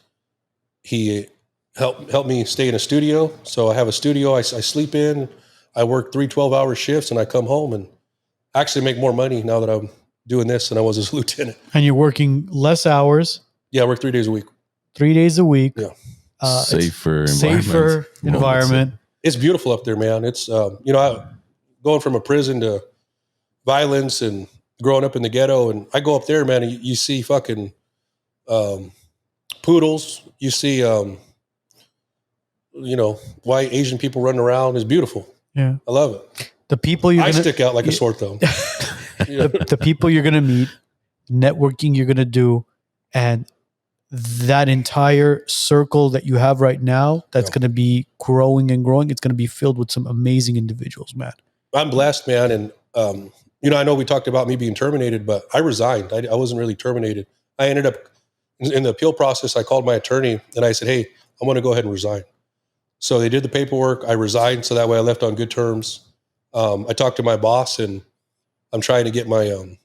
he helped me stay in a studio. So I have a studio I sleep in. I work 3 12-hour shifts, and I come home and actually make more money now that I'm doing this than I was as a lieutenant. And you're working less hours. Yeah, I work 3 days a week. 3 days a week. Yeah. Safer environment. It's beautiful up there, man. It's going from a prison to violence and growing up in the ghetto, and I go up there, man, and you see fucking poodles. You see white Asian people running around. It's beautiful. Yeah, I love it. The people I stick out like a sore thumb. The people you're gonna meet, networking you're gonna do, and that entire circle that you have right now, that's going to be growing and growing. It's going to be filled with some amazing individuals, man. I'm blessed, man. And, I know we talked about me being terminated, but I resigned. I wasn't really terminated. I ended up in the appeal process. I called my attorney and I said, hey, I want to go ahead and resign. So they did the paperwork. I resigned. So that way I left on good terms. I talked to my boss, and I'm trying to get I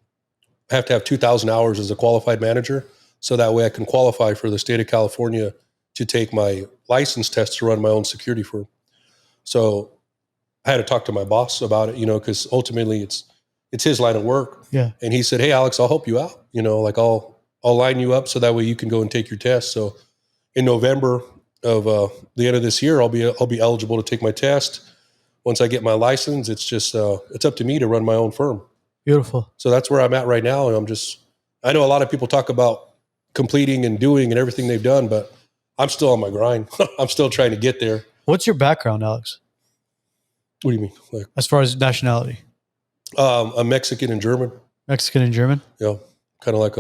have to have 2,000 hours as a qualified manager. So that way I can qualify for the state of California to take my license test to run my own security firm. So I had to talk to my boss about it, because ultimately it's his line of work. Yeah. And he said, hey, Alex, I'll help you out. I'll line you up so that way you can go and take your test. So in November of the end of this year, I'll be eligible to take my test. Once I get my license, it's just it's up to me to run my own firm. Beautiful. So that's where I'm at right now. And I know a lot of people talk about completing and doing and everything they've done, but I'm still on my grind. I'm still trying to get there. What's your background, Alex? What do you mean? Like, as far as nationality? I'm Mexican and German. Mexican and German? Yeah. Kind of like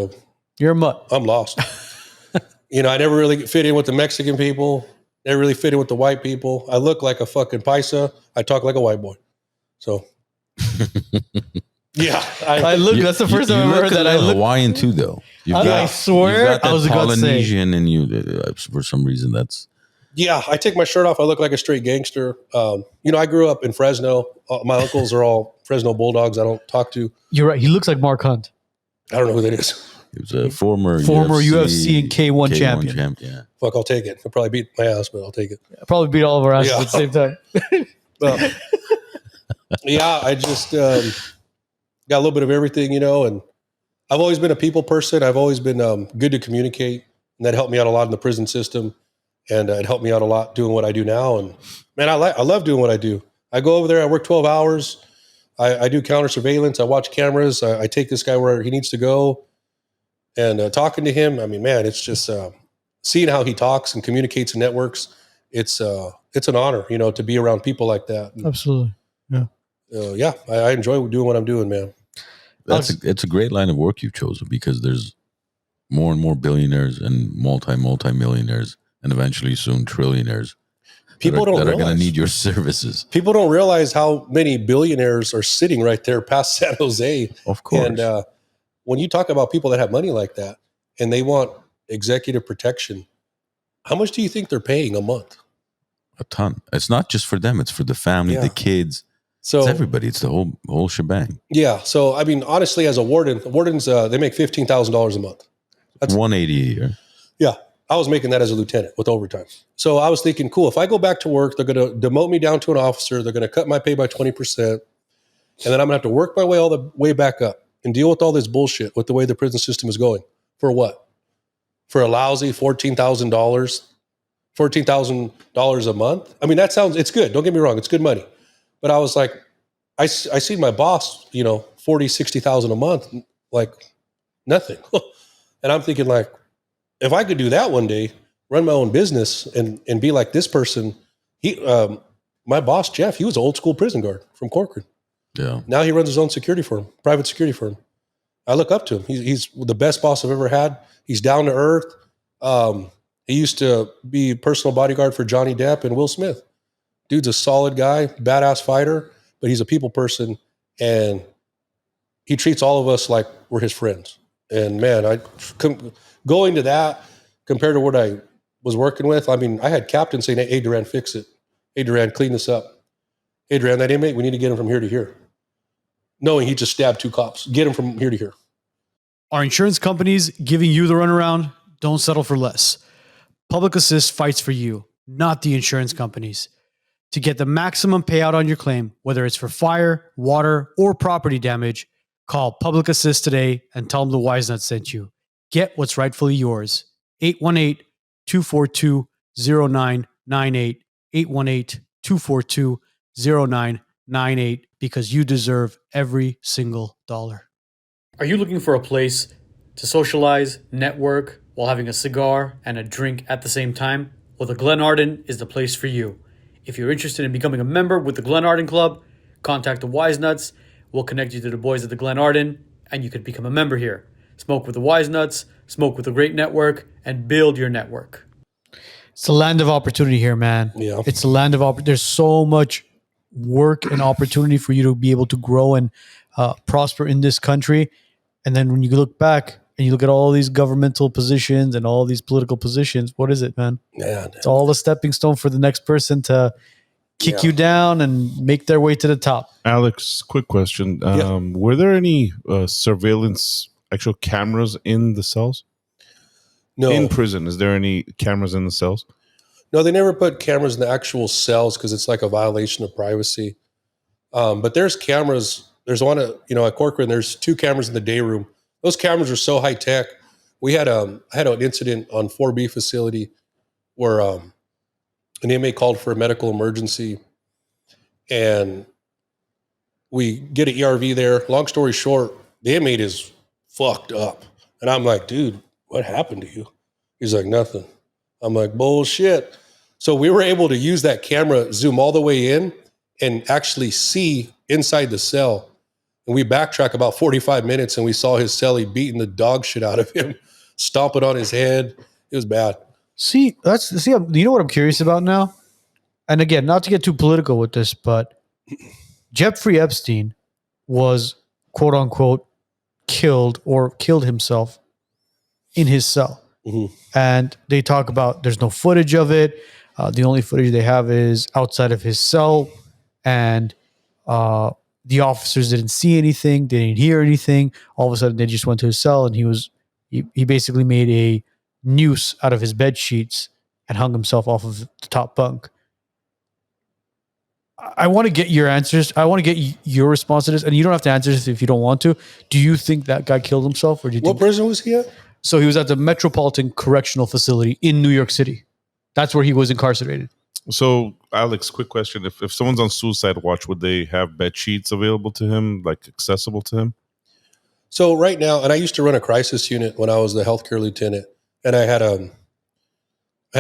you're a mutt. I'm lost. I never really fit in with the Mexican people. Never really fit in with the white people. I look like a fucking paisa. I talk like a white boy. So yeah, I look. That's the first time I've heard that. I look Hawaiian too, though. I swear, I was Polynesian, and you for some reason that's. Yeah, I take my shirt off. I look like a straight gangster. I grew up in Fresno. My uncles are all Fresno Bulldogs. I don't talk to. You're right. He looks like Mark Hunt. I don't know who that is. He was a former UFC and K1 champion. Yeah. Fuck, I'll take it. I'll probably beat my ass, but I'll take it. I'll probably beat all of our asses at the same time. Yeah, I just got a little bit of everything, and I've always been a people person. I've always been good to communicate, and that helped me out a lot in the prison system, and it helped me out a lot doing what I do now. And man, I love doing what I do. I go over there, I work 12 hours. I do counter surveillance. I watch cameras. I take this guy where he needs to go, and talking to him. I mean, man, it's just seeing how he talks and communicates and networks. It's an honor, to be around people like that. And, absolutely. Yeah. I enjoy doing what I'm doing, man. It's a great line of work you've chosen, because there's more and more billionaires and multi-millionaires, and eventually soon trillionaires. People that are going to need your services. People don't realize how many billionaires are sitting right there past San Jose. Of course. And when you talk about people that have money like that and they want executive protection, how much do you think they're paying a month? A ton. It's not just for them. It's for the family, the kids. So it's everybody. It's the whole shebang. Yeah. So, I mean, honestly, as a warden, wardens, they make $15,000 a month. That's $180 a year. Yeah. I was making that as a lieutenant with overtime. So I was thinking, cool, if I go back to work, they're going to demote me down to an officer. They're going to cut my pay by 20%. And then I'm going to have to work my way all the way back up and deal with all this bullshit with the way the prison system is going. For what? For a lousy $14,000 a month? I mean, that sounds, it's good. Don't get me wrong. It's good money. But I was like, I see my boss, 40, 60,000 a month, like nothing. And I'm thinking like, if I could do that one day, run my own business and be like this person, my boss, Jeff, he was an old school prison guard from Corcoran. Yeah. Now he runs his own security firm, private security firm. I look up to him. He's the best boss I've ever had. He's down to earth. He used to be personal bodyguard for Johnny Depp and Will Smith. Dude's a solid guy, badass fighter, but he's a people person, and he treats all of us like we're his friends. And man, going to that compared to what I was working with, I mean, I had captains saying, hey, Duran, fix it. Hey, Duran, clean this up. Hey, Duran, that inmate, we need to get him from here to here. Knowing he just stabbed 2 cops. Get him from here to here. Are insurance companies giving you the runaround? Don't settle for less. Public Assist fights for you, not the insurance companies. To get the maximum payout on your claim, whether it's for fire, water, or property damage, call Public Assist today and tell them the WiseNuts sent you. Get what's rightfully yours. 818-242-0998. 818-242-0998, because you deserve every single dollar. Are you looking for a place to socialize, network, while having a cigar and a drink at the same time? Well, the Glenarden is the place for you. If you're interested in becoming a member with the Glenarden Club, contact the WiseNuts. We'll connect you to the boys at the Glenarden, and you could become a member here. Smoke with the WiseNuts, smoke with a great network, and build your network. It's the land of opportunity here, man. Yeah. It's the land of opportunity. There's so much work and opportunity for you to be able to grow and prosper in this country. And then when you look back and you look at all these governmental positions and all these political positions, what is it, man? Yeah, it's all a stepping stone for the next person to kick you down and make their way to the top. Alex, quick question. Were there any surveillance, actual cameras in the cells? No. In prison, is there any cameras in the cells? No, they never put cameras in the actual cells because it's like a violation of privacy. But there's cameras. There's one at Corcoran. There's 2 cameras in the day room. Those cameras are so high tech. We had I had an incident on 4B facility where an inmate called for a medical emergency, and we get an ERV there. Long story short, the inmate is fucked up, and I'm like, dude, what happened to you? He's like, nothing. I'm like, bullshit. So we were able to use that camera, zoom all the way in, and actually see inside the cell. And we backtrack about 45 minutes, and we saw his cellie beating the dog shit out of him, stomping on his head. It was bad. You know what I'm curious about now? And again, not to get too political with this, but Jeffrey Epstein was, quote unquote, killed himself in his cell. Mm-hmm. And they talk about there's no footage of it. The only footage they have is outside of his cell. And the officers didn't see anything. They didn't hear anything. All of a sudden, they just went to his cell, and he basically made a noose out of his bed sheets and hung himself off of the top bunk. I want to get your answers. I want to get your response to this, and you don't have to answer this if you don't want to. Do you think that guy killed himself, or do you What prison was he at? So he was at the Metropolitan Correctional Facility in New York City. That's where he was incarcerated. So, Alex, quick question. If someone's on suicide watch, would they have bed sheets available to him, like accessible to him? So right now, and I used to run a crisis unit when I was the healthcare lieutenant, and I had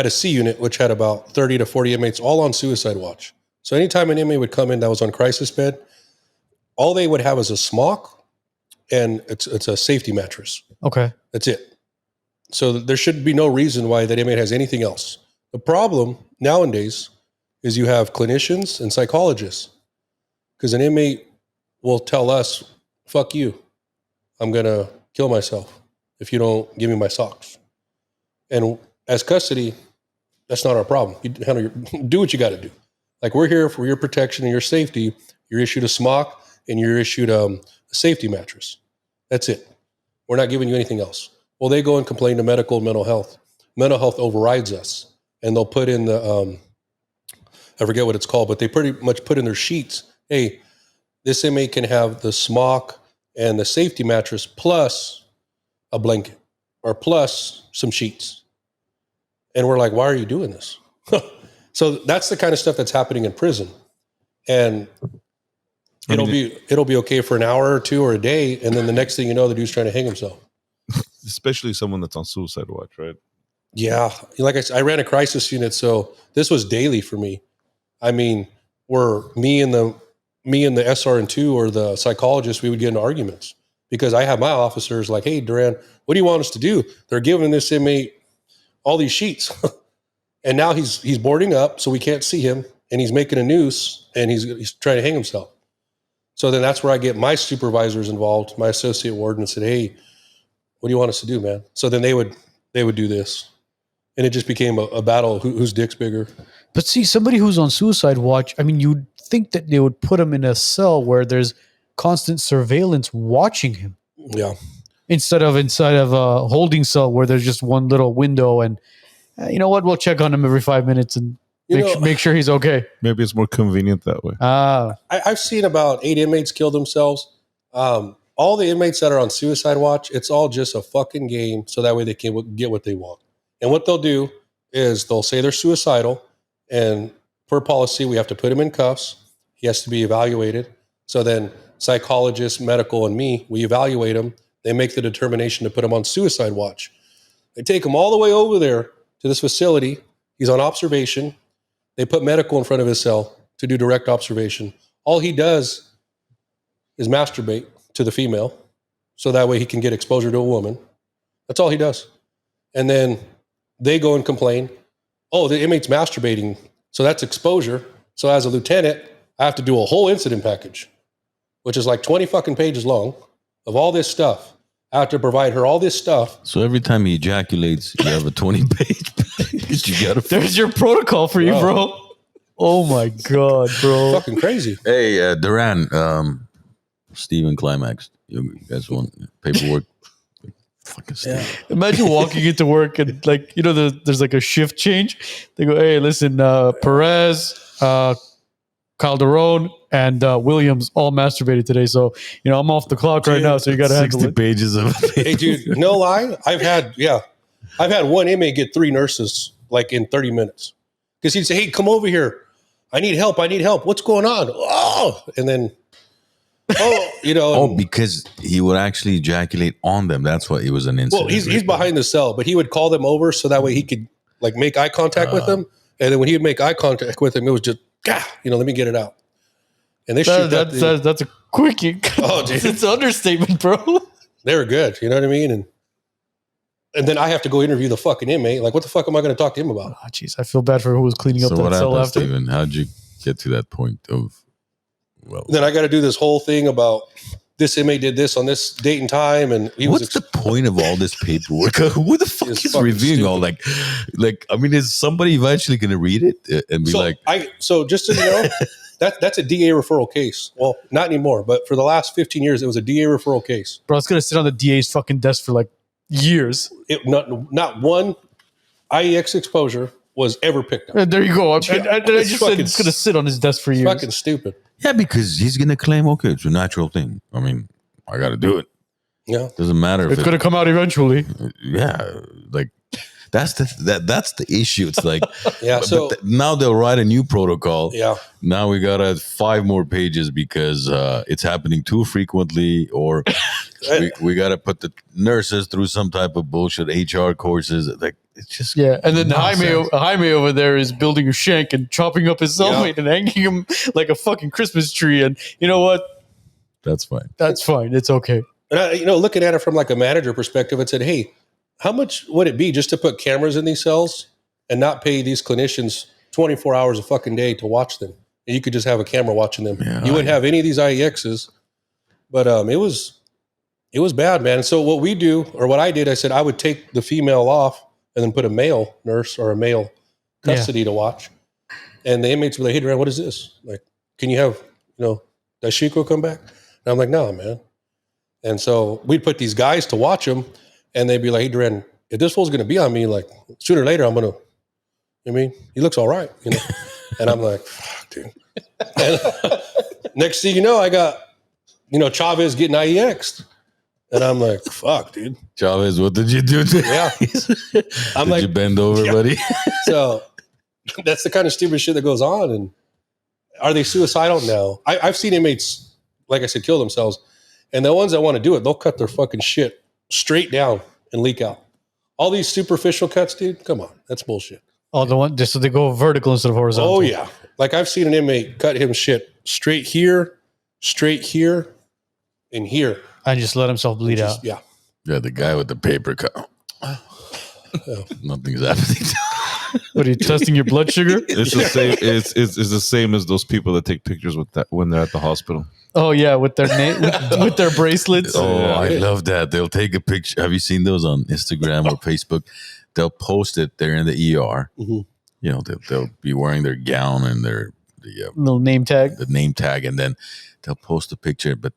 a C unit, which had about 30 to 40 inmates all on suicide watch. So anytime an inmate would come in that was on crisis bed, all they would have is a smock, and it's a safety mattress. Okay. That's it. So there should be no reason why that inmate has anything else. The problem nowadays is you have clinicians and psychologists, because an inmate will tell us, fuck you. I'm going to kill myself if you don't give me my socks. And as custody, that's not our problem. You do what you got to do. Like, we're here for your protection and your safety. You're issued a smock and you're issued a safety mattress. That's it. We're not giving you anything else. Well, they go and complain to medical and mental health. mental health overrides us. And they'll put in the, I forget what it's called, but they pretty much put in their sheets, hey, this inmate can have the smock and the safety mattress plus a blanket or plus some sheets. And we're like, why are you doing this? So that's the kind of stuff that's happening in prison. And it'll be okay for an hour or two or a day. And then the next thing you know, the dude's trying to hang himself. Especially someone that's on suicide watch, right? Yeah. Like I said, I ran a crisis unit. So this was daily for me. I mean, me and the SRN2 or the psychologist, we would get into arguments because I have my officers like, hey, Duran, what do you want us to do? They're giving this inmate all these sheets. And now he's boarding up, so we can't see him, and he's making a noose, and he's trying to hang himself. So then that's where I get my supervisors involved, my associate warden, and said, hey, what do you want us to do, man? So then they would do this. And it just became a battle whose dick's bigger. But see, somebody who's on suicide watch, I mean, you'd think that they would put him in a cell where there's constant surveillance watching him. Yeah. Instead of inside of a holding cell where there's just one little window and, you know what, we'll check on him every 5 minutes and make sure he's okay. Maybe it's more convenient that way. I've seen about 8 inmates kill themselves. All the inmates that are on suicide watch, it's all just a fucking game so that way they can get what they want. And what they'll do is they'll say they're suicidal, and per policy, we have to put him in cuffs. He has to be evaluated. So then psychologists, medical, and me, we evaluate him. They make the determination to put him on suicide watch. They take him all the way over there to this facility. He's on observation. They put medical in front of his cell to do direct observation. All he does is masturbate to the female so that way he can get exposure to a woman. That's all he does. And then they go and complain, oh, the inmate's masturbating, so that's exposure. So as a lieutenant, I have to do a whole incident package, which is like 20 fucking pages long of all this stuff. I have to provide her all this stuff. So every time he ejaculates, you have a 20-page package. You gotta. There's your protocol for you, bro. Oh my God, bro. Fucking crazy. Hey, Duran, Steven Climax. You guys want paperwork? Fucking Steven. Yeah. Imagine walking into work and like, you know, there's like a shift change. They go, hey, listen, Perez, Calderon, and Williams all masturbated today. So, you know, I'm off the clock right now. So you got to handle 60 it. pages of Hey, dude, no lie. I've had one inmate get 3 nurses like in 30 minutes because he'd say, hey, come over here. I need help. What's going on? Oh, and then, you know. Oh, because he would actually ejaculate on them. That's why it was an incident. Well, he's behind the cell, but he would call them over so that way he could like make eye contact with them. And then when he would make eye contact with them, it was just, let me get it out. And they shoot that's a quickie. Oh, dude. It's an understatement, bro. They were good. You know what I mean? And then I have to go interview the fucking inmate. Like, what the fuck am I going to talk to him about? Oh, jeez. I feel bad for who was cleaning up So that what cell happened, after. Steven? How'd you get to that point of, well... Then I got to do this whole thing about this inmate did this on this date and time. And he what's the point of all this paperwork? Who the fuck is reviewing stupid. all like, I mean, is somebody eventually going to read it and be so just so you know, that's a DA referral case. Well, not anymore, but for the last 15 years, it was a DA referral case. Bro, it's going to sit on the DA's fucking desk for like years. Not one IEX exposure was ever picked up. And there you go. I just said it's going to sit on his desk for years. Fucking stupid. Yeah, because he's going to claim, okay, it's a natural thing. I mean, I got to do it. Yeah. Doesn't matter if it's going to come out eventually. Yeah. Like, that's the issue. It's like, yeah. So now they'll write a new protocol. Yeah. Now we got 5 more pages because it's happening too frequently, or we got to put the nurses through some type of bullshit HR courses. Like, it's just And then Jaime over there is building a shank and chopping up his cellmate and hanging him like a fucking Christmas tree. And you know what? That's fine. That's fine. It's okay. And I, looking at it from like a manager perspective, it said, hey, how much would it be just to put cameras in these cells and not pay these clinicians 24 hours a fucking day to watch them? And you could just have a camera watching them. Yeah, you wouldn't have any of these IEXs. But it was bad, man. And so what we do, or what I did, I said I would take the female off and then put a male nurse or a male custody to watch. And the inmates were like, hey, Duran, what is this? Like, can you have, Dashiko come back? And I'm like, no, man. And so we'd put these guys to watch them, and they'd be like, hey, Duran, if this fool's going to be on me, like sooner or later, I'm going to, I mean, he looks all right, you know? And I'm like, fuck, dude. And next thing you know, I got, you know, Chavez getting IEX'd. And I'm like, fuck, dude. Chavez, what did you do? Yeah. I'm did like, you bend over, yeah. buddy? So that's the kind of stupid shit that goes on. And are they suicidal? No. I've seen inmates, like I said, kill themselves. And the ones that want to do it, they'll cut their fucking shit straight down and leak out. All these superficial cuts, dude, come on. That's bullshit. Oh, the one just so they go vertical instead of horizontal. Oh, yeah. Like I've seen an inmate cut him shit straight here, and here. And just let himself bleed out. Yeah. Yeah, the guy with the paper cut. Nothing's happening. What are you testing your blood sugar? It's the same. It's the same as those people that take pictures with that when they're at the hospital. Oh yeah, with their with their bracelets. Oh, Yeah. I love that. They'll take a picture. Have you seen those on Instagram or Facebook? They'll post it. They're in the ER. Mm-hmm. You know, they'll be wearing their gown and the Little name tag. name tag, and then they'll post a picture. But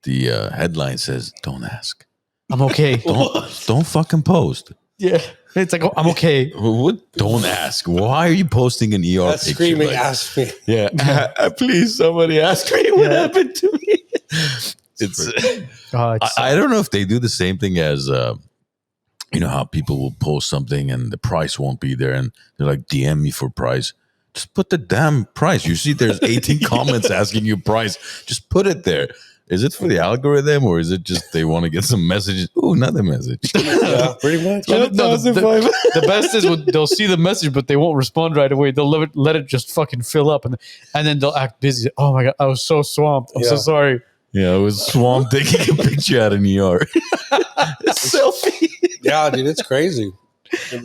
the headline says, "Don't ask. I'm okay. Don't fucking post." Yeah, it's like, oh, I'm okay. What? Don't ask. Why are you posting an ER That's picture? screaming, like- ask me. Yeah, please, somebody ask me what happened to me. It's. I don't know if they do the same thing as, you know, how people will post something and the price won't be there, and they're like, DM me for price. Just put the damn price. You see, there's 18 comments asking you price. Just put it there. Is it for the algorithm, or is it just they want to get some messages? Ooh, another message. Yeah, pretty much. No, the best is when they'll see the message, but they won't respond right away. They'll let it just fucking fill up, and then they'll act busy. Oh my god, I was so swamped. I'm so Yeah. sorry. Yeah, I was swamped taking a picture at an ER. Selfie. Yeah, dude, it's crazy.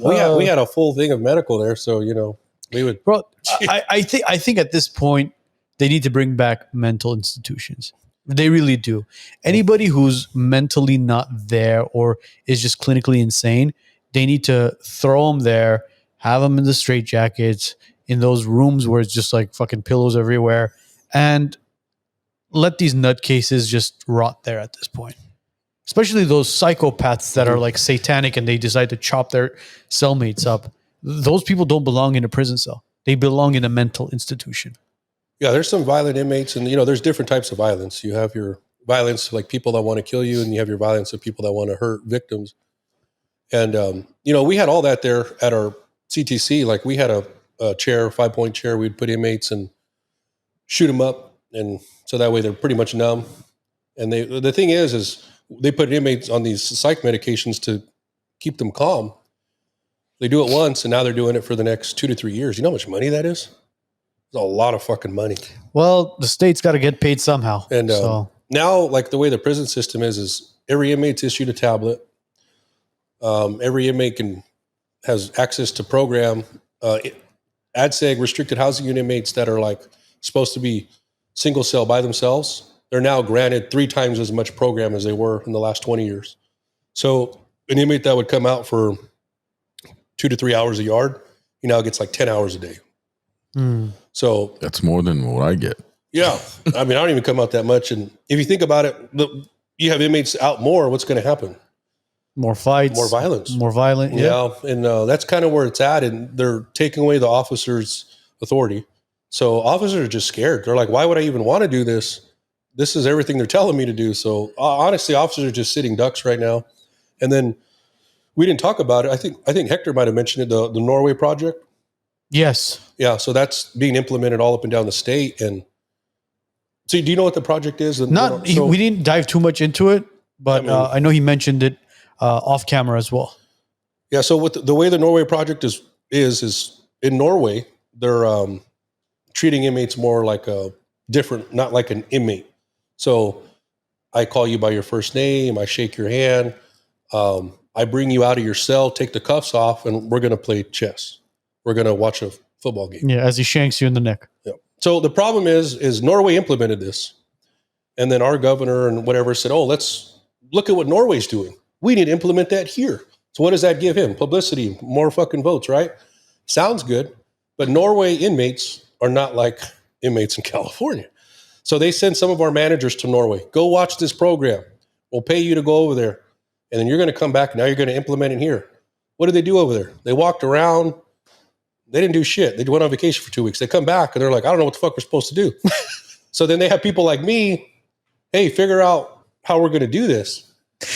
We had a full thing of medical there, so you know we would. Bro, I think at this point they need to bring back mental institutions. They really do. Anybody who's mentally not there or is just clinically insane, they need to throw them there, have them in the straitjackets, in those rooms where it's just like fucking pillows everywhere, and let these nutcases just rot there at this point. Especially those psychopaths that are like satanic and they decide to chop their cellmates up. Those people don't belong in a prison cell. They belong in a mental institution. Yeah, there's some violent inmates, and you know, there's different types of violence. You have your violence like people that want to kill you, and you have your violence of people that want to hurt victims. And you know, we had all that there at our CTC. Like we had a chair, 5-point chair. We'd put inmates and shoot them up, and so that way they're pretty much numb. And the thing is they put inmates on these psych medications to keep them calm. They do it once, and now they're doing it for the next 2 to 3 years. You know how much money that is? It's a lot of fucking money. Well, the state's got to get paid somehow. And so now, like the way the prison system is every inmate's issued a tablet. Every inmate has access to program. ADSEG, restricted housing unit inmates that are like supposed to be single cell by themselves, they're now granted 3 times as much program as they were in the last 20 years. So an inmate that would come out for 2 to 3 hours a yard, he now gets like 10 hours a day. So That's more than what I get. yeah, I mean, I don't even come out that much. And if you think about it, you have inmates out more, what's going to happen? more fights, More violence. more violent. Yeah. Yeah, and that's kind of where it's at. And they're taking away the officer's authority. So officers are just scared. They're like, why would I even want to do this? This is everything they're telling me to do. So honestly, officers are just sitting ducks right now. And then we didn't talk about it. I think Hector might have mentioned it, the Norway project. Yes. Yeah, so that's being implemented all up and down the state. And so, do you know what the project is? We didn't dive too much into it, but I know he mentioned it off camera as well. Yeah, so with the way the Norway project is in Norway, they're treating inmates more like a different, not like an inmate. So I call you by your first name, I shake your hand, I bring you out of your cell, take the cuffs off, and we're going to play chess. We're going to watch a football game. Yeah, as he shanks you in the neck. Yeah. So the problem is Norway implemented this. And then our governor and whatever said, oh, let's look at what Norway's doing. We need to implement that here. So what does that give him? Publicity, more fucking votes, right? Sounds good. But Norway inmates are not like inmates in California. So they send some of our managers to Norway. Go watch this program. We'll pay you to go over there. And then you're going to come back. Now you're going to implement it here. What did they do over there? They walked around. They didn't do shit. They went on vacation for 2 weeks. They come back and they're like, I don't know what the fuck we're supposed to do. So then they have people like me, hey, figure out how we're going to do this.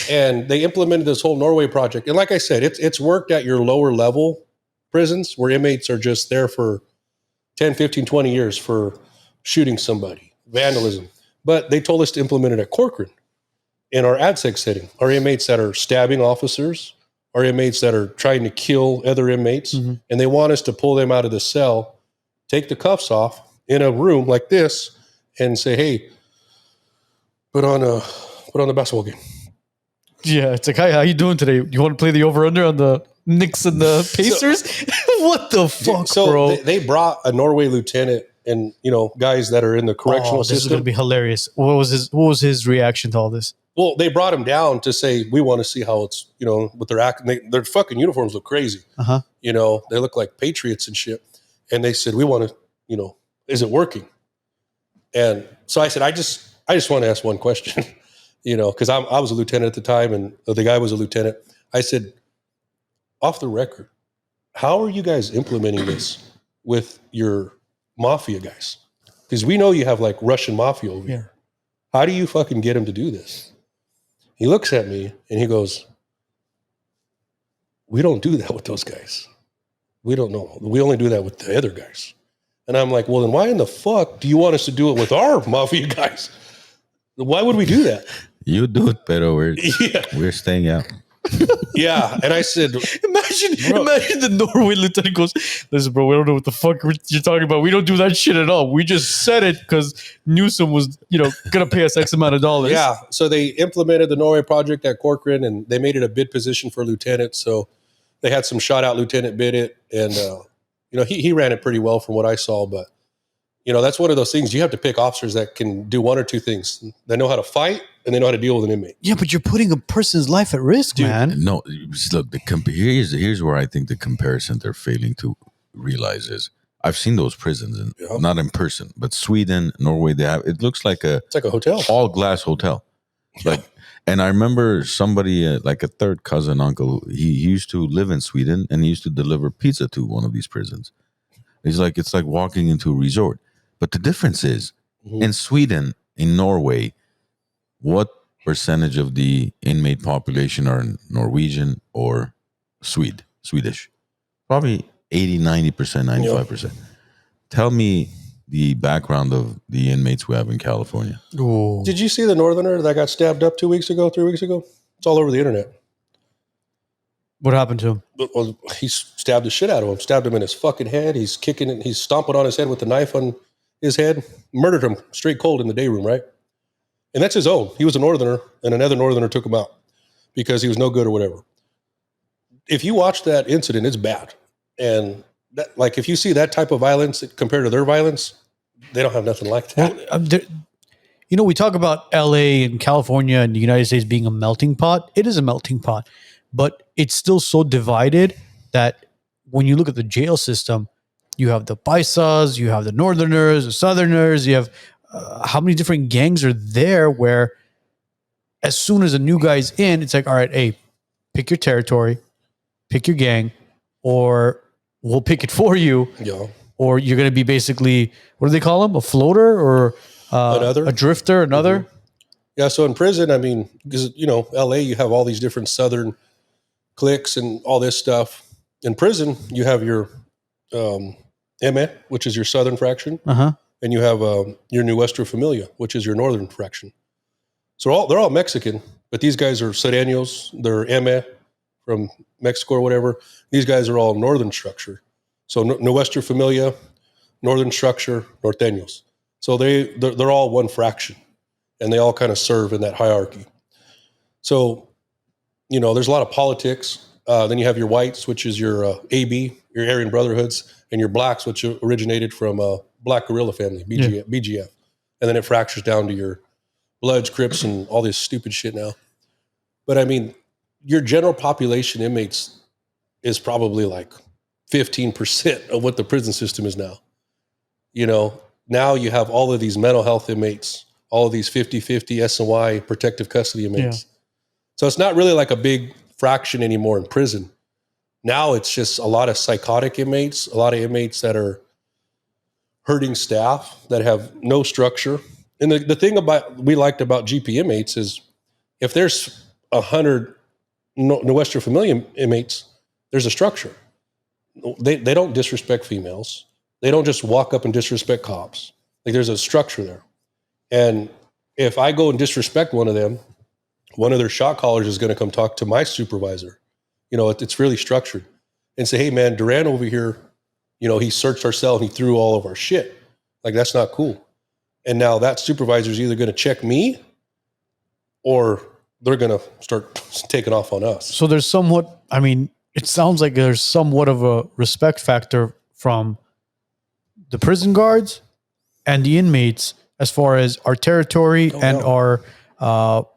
And they implemented this whole Norway project. And like I said, it's worked at your lower level prisons where inmates are just there for 10, 15, 20 years for shooting somebody, vandalism. But they told us to implement it at Corcoran in our ADSEC setting. Our inmates that are stabbing officers, our inmates that are trying to kill other inmates, and they want us to pull them out of the cell, take the cuffs off in a room like this, and say, "Hey, put on the basketball game." Yeah, it's like, hi, how you doing today? You want to play the over-under on the Knicks and the Pacers? What the fuck, bro? They brought a Norway lieutenant and guys that are in the correctional this is system. going to be hilarious. What was his reaction to all this? Well, they brought him down to say, we want to see how it's, with their their fucking uniforms look crazy. Uh-huh. They look like patriots and shit. And they said, we want to, is it working? And so I said, I just want to ask one question, because I was a lieutenant at the time and the guy was a lieutenant. I said, off the record, how are you guys implementing this with your mafia guys? Because we know you have like Russian mafia over here. How do you fucking get them to do this? He looks at me and he goes, we don't do that with those guys. We don't know. We only do that with the other guys. And I'm like, well, then why in the fuck do you want us to do it with our mafia guys? Why would we do that? You do it better. We're staying out. Yeah. And I said, imagine the Norway lieutenant goes, listen, bro, we don't know what the fuck you're talking about. We don't do that shit at all. We just said it because Newsom was, going to pay us X amount of dollars. Yeah. So they implemented the Norway project at Corcoran and they made it a bid position for lieutenant. So they had some shot out lieutenant bid it. And, he ran it pretty well from what I saw. But, that's one of those things. You have to pick officers that can do one or two things. They know how to fight and they know how to deal with an inmate. Yeah, but you're putting a person's life at risk, man. No, look, here's where I think the comparison they're failing to realize is I've seen those prisons, not in person, but Sweden, Norway, it looks like it's like a hotel, all glass hotel. Yeah. And I remember somebody, like a third cousin uncle, he used to live in Sweden and he used to deliver pizza to one of these prisons. He's like, it's like walking into a resort. But the difference is in Sweden, in Norway, what percentage of the inmate population are Norwegian or Swedish? Probably 80, 90%, 95%. Yeah. Tell me the background of the inmates we have in California. Ooh. Did you see the northerner that got stabbed up 3 weeks ago? It's all over the internet. What happened to him? Well, he stabbed the shit out of him. Stabbed him in his fucking head. He's kicking it. He's stomping on his head with the knife on his head. Murdered him straight cold in the day room, right? And that's his own. He was a northerner, and another northerner took him out because he was no good or whatever. If you watch that incident, it's bad. And that, like, if you see that type of violence compared to their violence, they don't have nothing like that. We talk about LA and California and the United States being a melting pot. It is a melting pot, but it's still so divided that when you look at the jail system, you have the Paisas, you have the Northerners, the Southerners, you have how many different gangs are there where as soon as a new guy's in, it's like, all right, hey, pick your territory, pick your gang, or we'll pick it for you. Yeah. Or you're going to be basically, what do they call them? A floater or a drifter, another? Mm-hmm. Yeah. So in prison, I mean, because, LA, you have all these different Southern cliques and all this stuff. In prison, you have your Inmate, which is your Southern fraction. Uh-huh. And you have your Nuestra Familia, which is your Northern fraction. So they're all Mexican, but these guys are Serenios, they're Inmate from Mexico or whatever. These guys are all Northern structure. So Nuestra Familia, Northern structure, Norteños. So they're all one fraction, and they all kind of serve in that hierarchy. So, there's a lot of politics. Then you have your whites, which is your AB, your Aryan Brotherhoods, and your blacks, which originated from Black Guerrilla family, BGF. And then it fractures down to your Bloods, Crips, and all this stupid shit now. But I mean, your general population inmates is probably like 15% of what the prison system is now. Now you have all of these mental health inmates, all of these 50-50 S&Y protective custody inmates. Yeah. So it's not really like a big fraction anymore in prison. Now it's just a lot of psychotic inmates, a lot of inmates that are hurting staff, that have no structure. And the thing we liked about GP inmates is if there's 100 nuestra familia inmates, there's a structure. They don't disrespect females. They don't just walk up and disrespect cops. Like there's a structure there. And if I go and disrespect one of them, one of their shot callers is going to come talk to my supervisor. You know, it's really structured, and say, hey man, Duran over here, you know, he searched our cell and he threw all of our shit. Like that's not cool. And now that supervisor is either going to check me or they're going to start taking off on us. So there's somewhat, I mean, it sounds like there's somewhat of a respect factor from the prison guards and the inmates as far as our territory our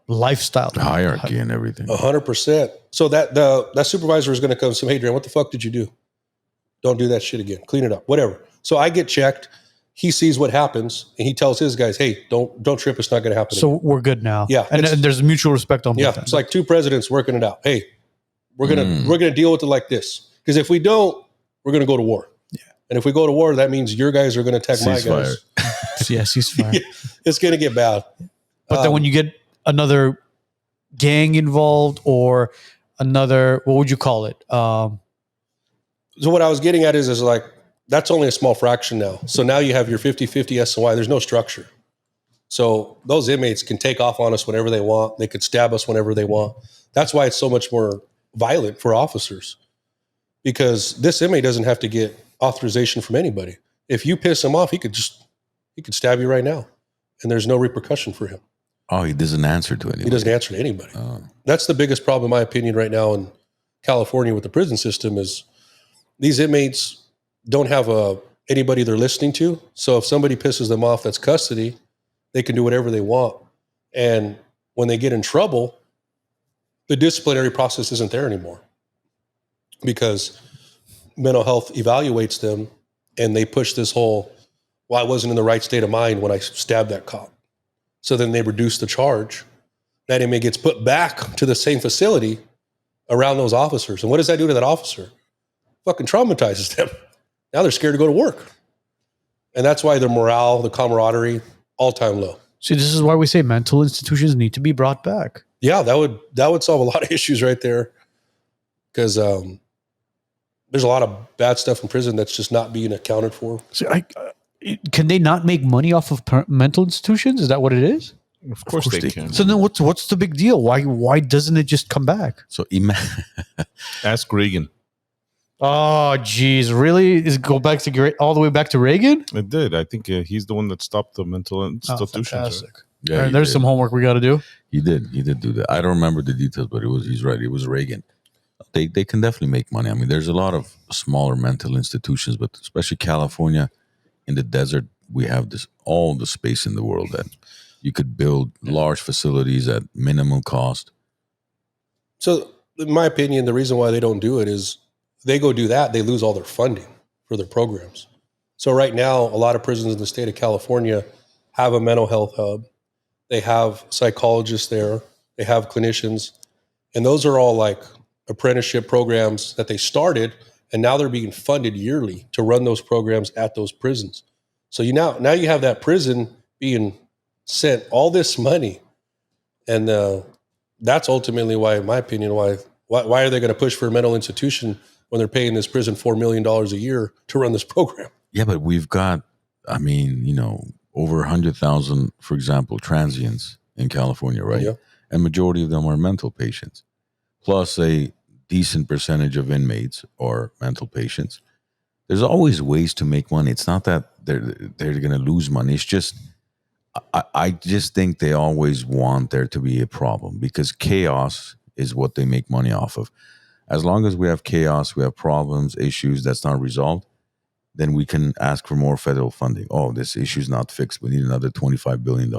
lifestyle. The hierarchy and everything. 100%. So that supervisor is going to come and say, hey, Duran, what the fuck did you do? Don't do that shit again. Clean it up, whatever. So I get checked. He sees what happens and he tells his guys, hey, don't trip. It's not going to happen So again. we're good now. Yeah. And there's mutual respect on both ends. It's like two presidents working it out. Hey, we're gonna deal with it like this. Because if we don't, we're gonna go to war. Yeah. And if we go to war, that means your guys are gonna attack my guys. Yeah, ceasefire. It's gonna get bad. But then when you get another gang involved or another, what would you call it? So what I was getting at is like, that's only a small fraction now. So now you have your 50-50 SOI. There's no structure. So those inmates can take off on us whenever they want. They could stab us whenever they want. That's why it's so much more violent for officers, because this inmate doesn't have to get authorization from anybody. If you piss him off, he could stab you right now, and there's no repercussion for him. Oh, he doesn't answer to anybody. He doesn't answer to anybody. That's the biggest problem, in my opinion, right now in California with the prison system is these inmates don't have anybody they're listening to. So if somebody pisses them off that's custody, they can do whatever they want. And when they get in trouble, the disciplinary process isn't there anymore because mental health evaluates them and they push this whole, well, I wasn't in the right state of mind when I stabbed that cop. So then they reduce the charge. That inmate gets put back to the same facility around those officers. And what does that do to that officer? Fucking traumatizes them. Now they're scared to go to work. And that's why their morale, the camaraderie, all-time low. See, this is why we say mental institutions need to be brought back. Yeah, that would solve a lot of issues right there. Because there's a lot of bad stuff in prison that's just not being accounted for. So can they not make money off of mental institutions? Is that what it is? Of course they can. So then what's the big deal? Why doesn't it just come back? So Ask Reagan. Oh, geez. Really? Is it go back to all the way back to Reagan? It did. I think he's the one that stopped the mental institutions. Fantastic. Yeah, All right, there's some homework we got to do. He did do that. I don't remember the details, but he's right. It was Reagan. They can definitely make money. I mean, there's a lot of smaller mental institutions, but especially California, in the desert, we have all the space in the world that you could build large facilities at minimal cost. So, in my opinion, the reason why they don't do it is they go do that, they lose all their funding for their programs. So right now, a lot of prisons in the state of California have a mental health hub. They have psychologists there. They have clinicians. And those are all like apprenticeship programs that they started, and now they're being funded yearly to run those programs at those prisons. So now you have that prison being sent all this money. And that's ultimately why, in my opinion, why are they going to push for a mental institution when they're paying this prison $4 million a year to run this program? Yeah, but we've got, over 100,000, for example, transients in California, right? Yeah. And majority of them are mental patients, plus a decent percentage of inmates or mental patients. There's always ways to make money. It's not that they're going to lose money. It's just, I just think they always want there to be a problem because chaos is what they make money off of. As long as we have chaos, we have problems, issues that's not resolved, then we can ask for more federal funding. Oh, this issue's not fixed. We need another $25 billion.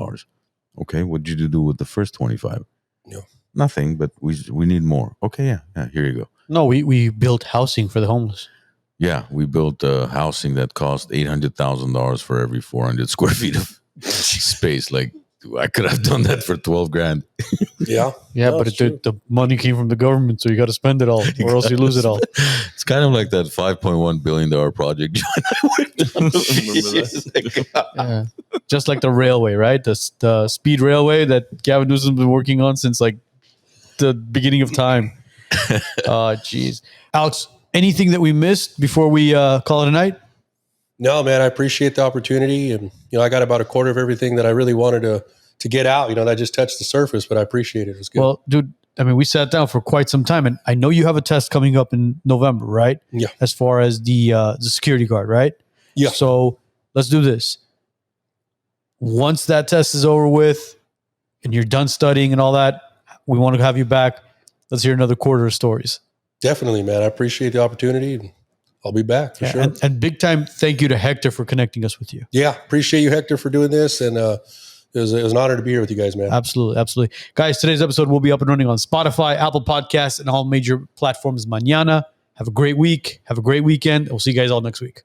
Okay, what did you do with the first 25? No. Nothing, but we need more. Okay, yeah, here you go. No, we built housing for the homeless. Yeah, we built housing that cost $800,000 for every 400 square feet of space. Like, I could have done that for 12 grand. Yeah. Yeah, No, but it's true. the money came from the government, so you got to spend it all, or else you lose it all. It's kind of like that $5.1 billion project John I worked on. Yeah. Just like the railway, right? The speed railway that Gavin Newsom's been working on since like the beginning of time. Jeez. Alex, anything that we missed before we call it a night? No, man, I appreciate the opportunity. And, I got about a quarter of everything that I really wanted to get out. That just touched the surface, but I appreciate it. It was good. Well, dude, I mean, we sat down for quite some time, and I know you have a test coming up in November, right? Yeah. As far as the security guard, right? Yeah. So let's do this. Once that test is over with and you're done studying and all that, we want to have you back. Let's hear another quarter of stories. Definitely, man. I appreciate the opportunity. And I'll be back for sure. And big time thank you to Hector for connecting us with you. Yeah. Appreciate you, Hector, for doing this. And it was an honor to be here with you guys, man. Absolutely. Absolutely. Guys, today's episode will be up and running on Spotify, Apple Podcasts, and all major platforms mañana. Have a great week. Have a great weekend. We'll see you guys all next week.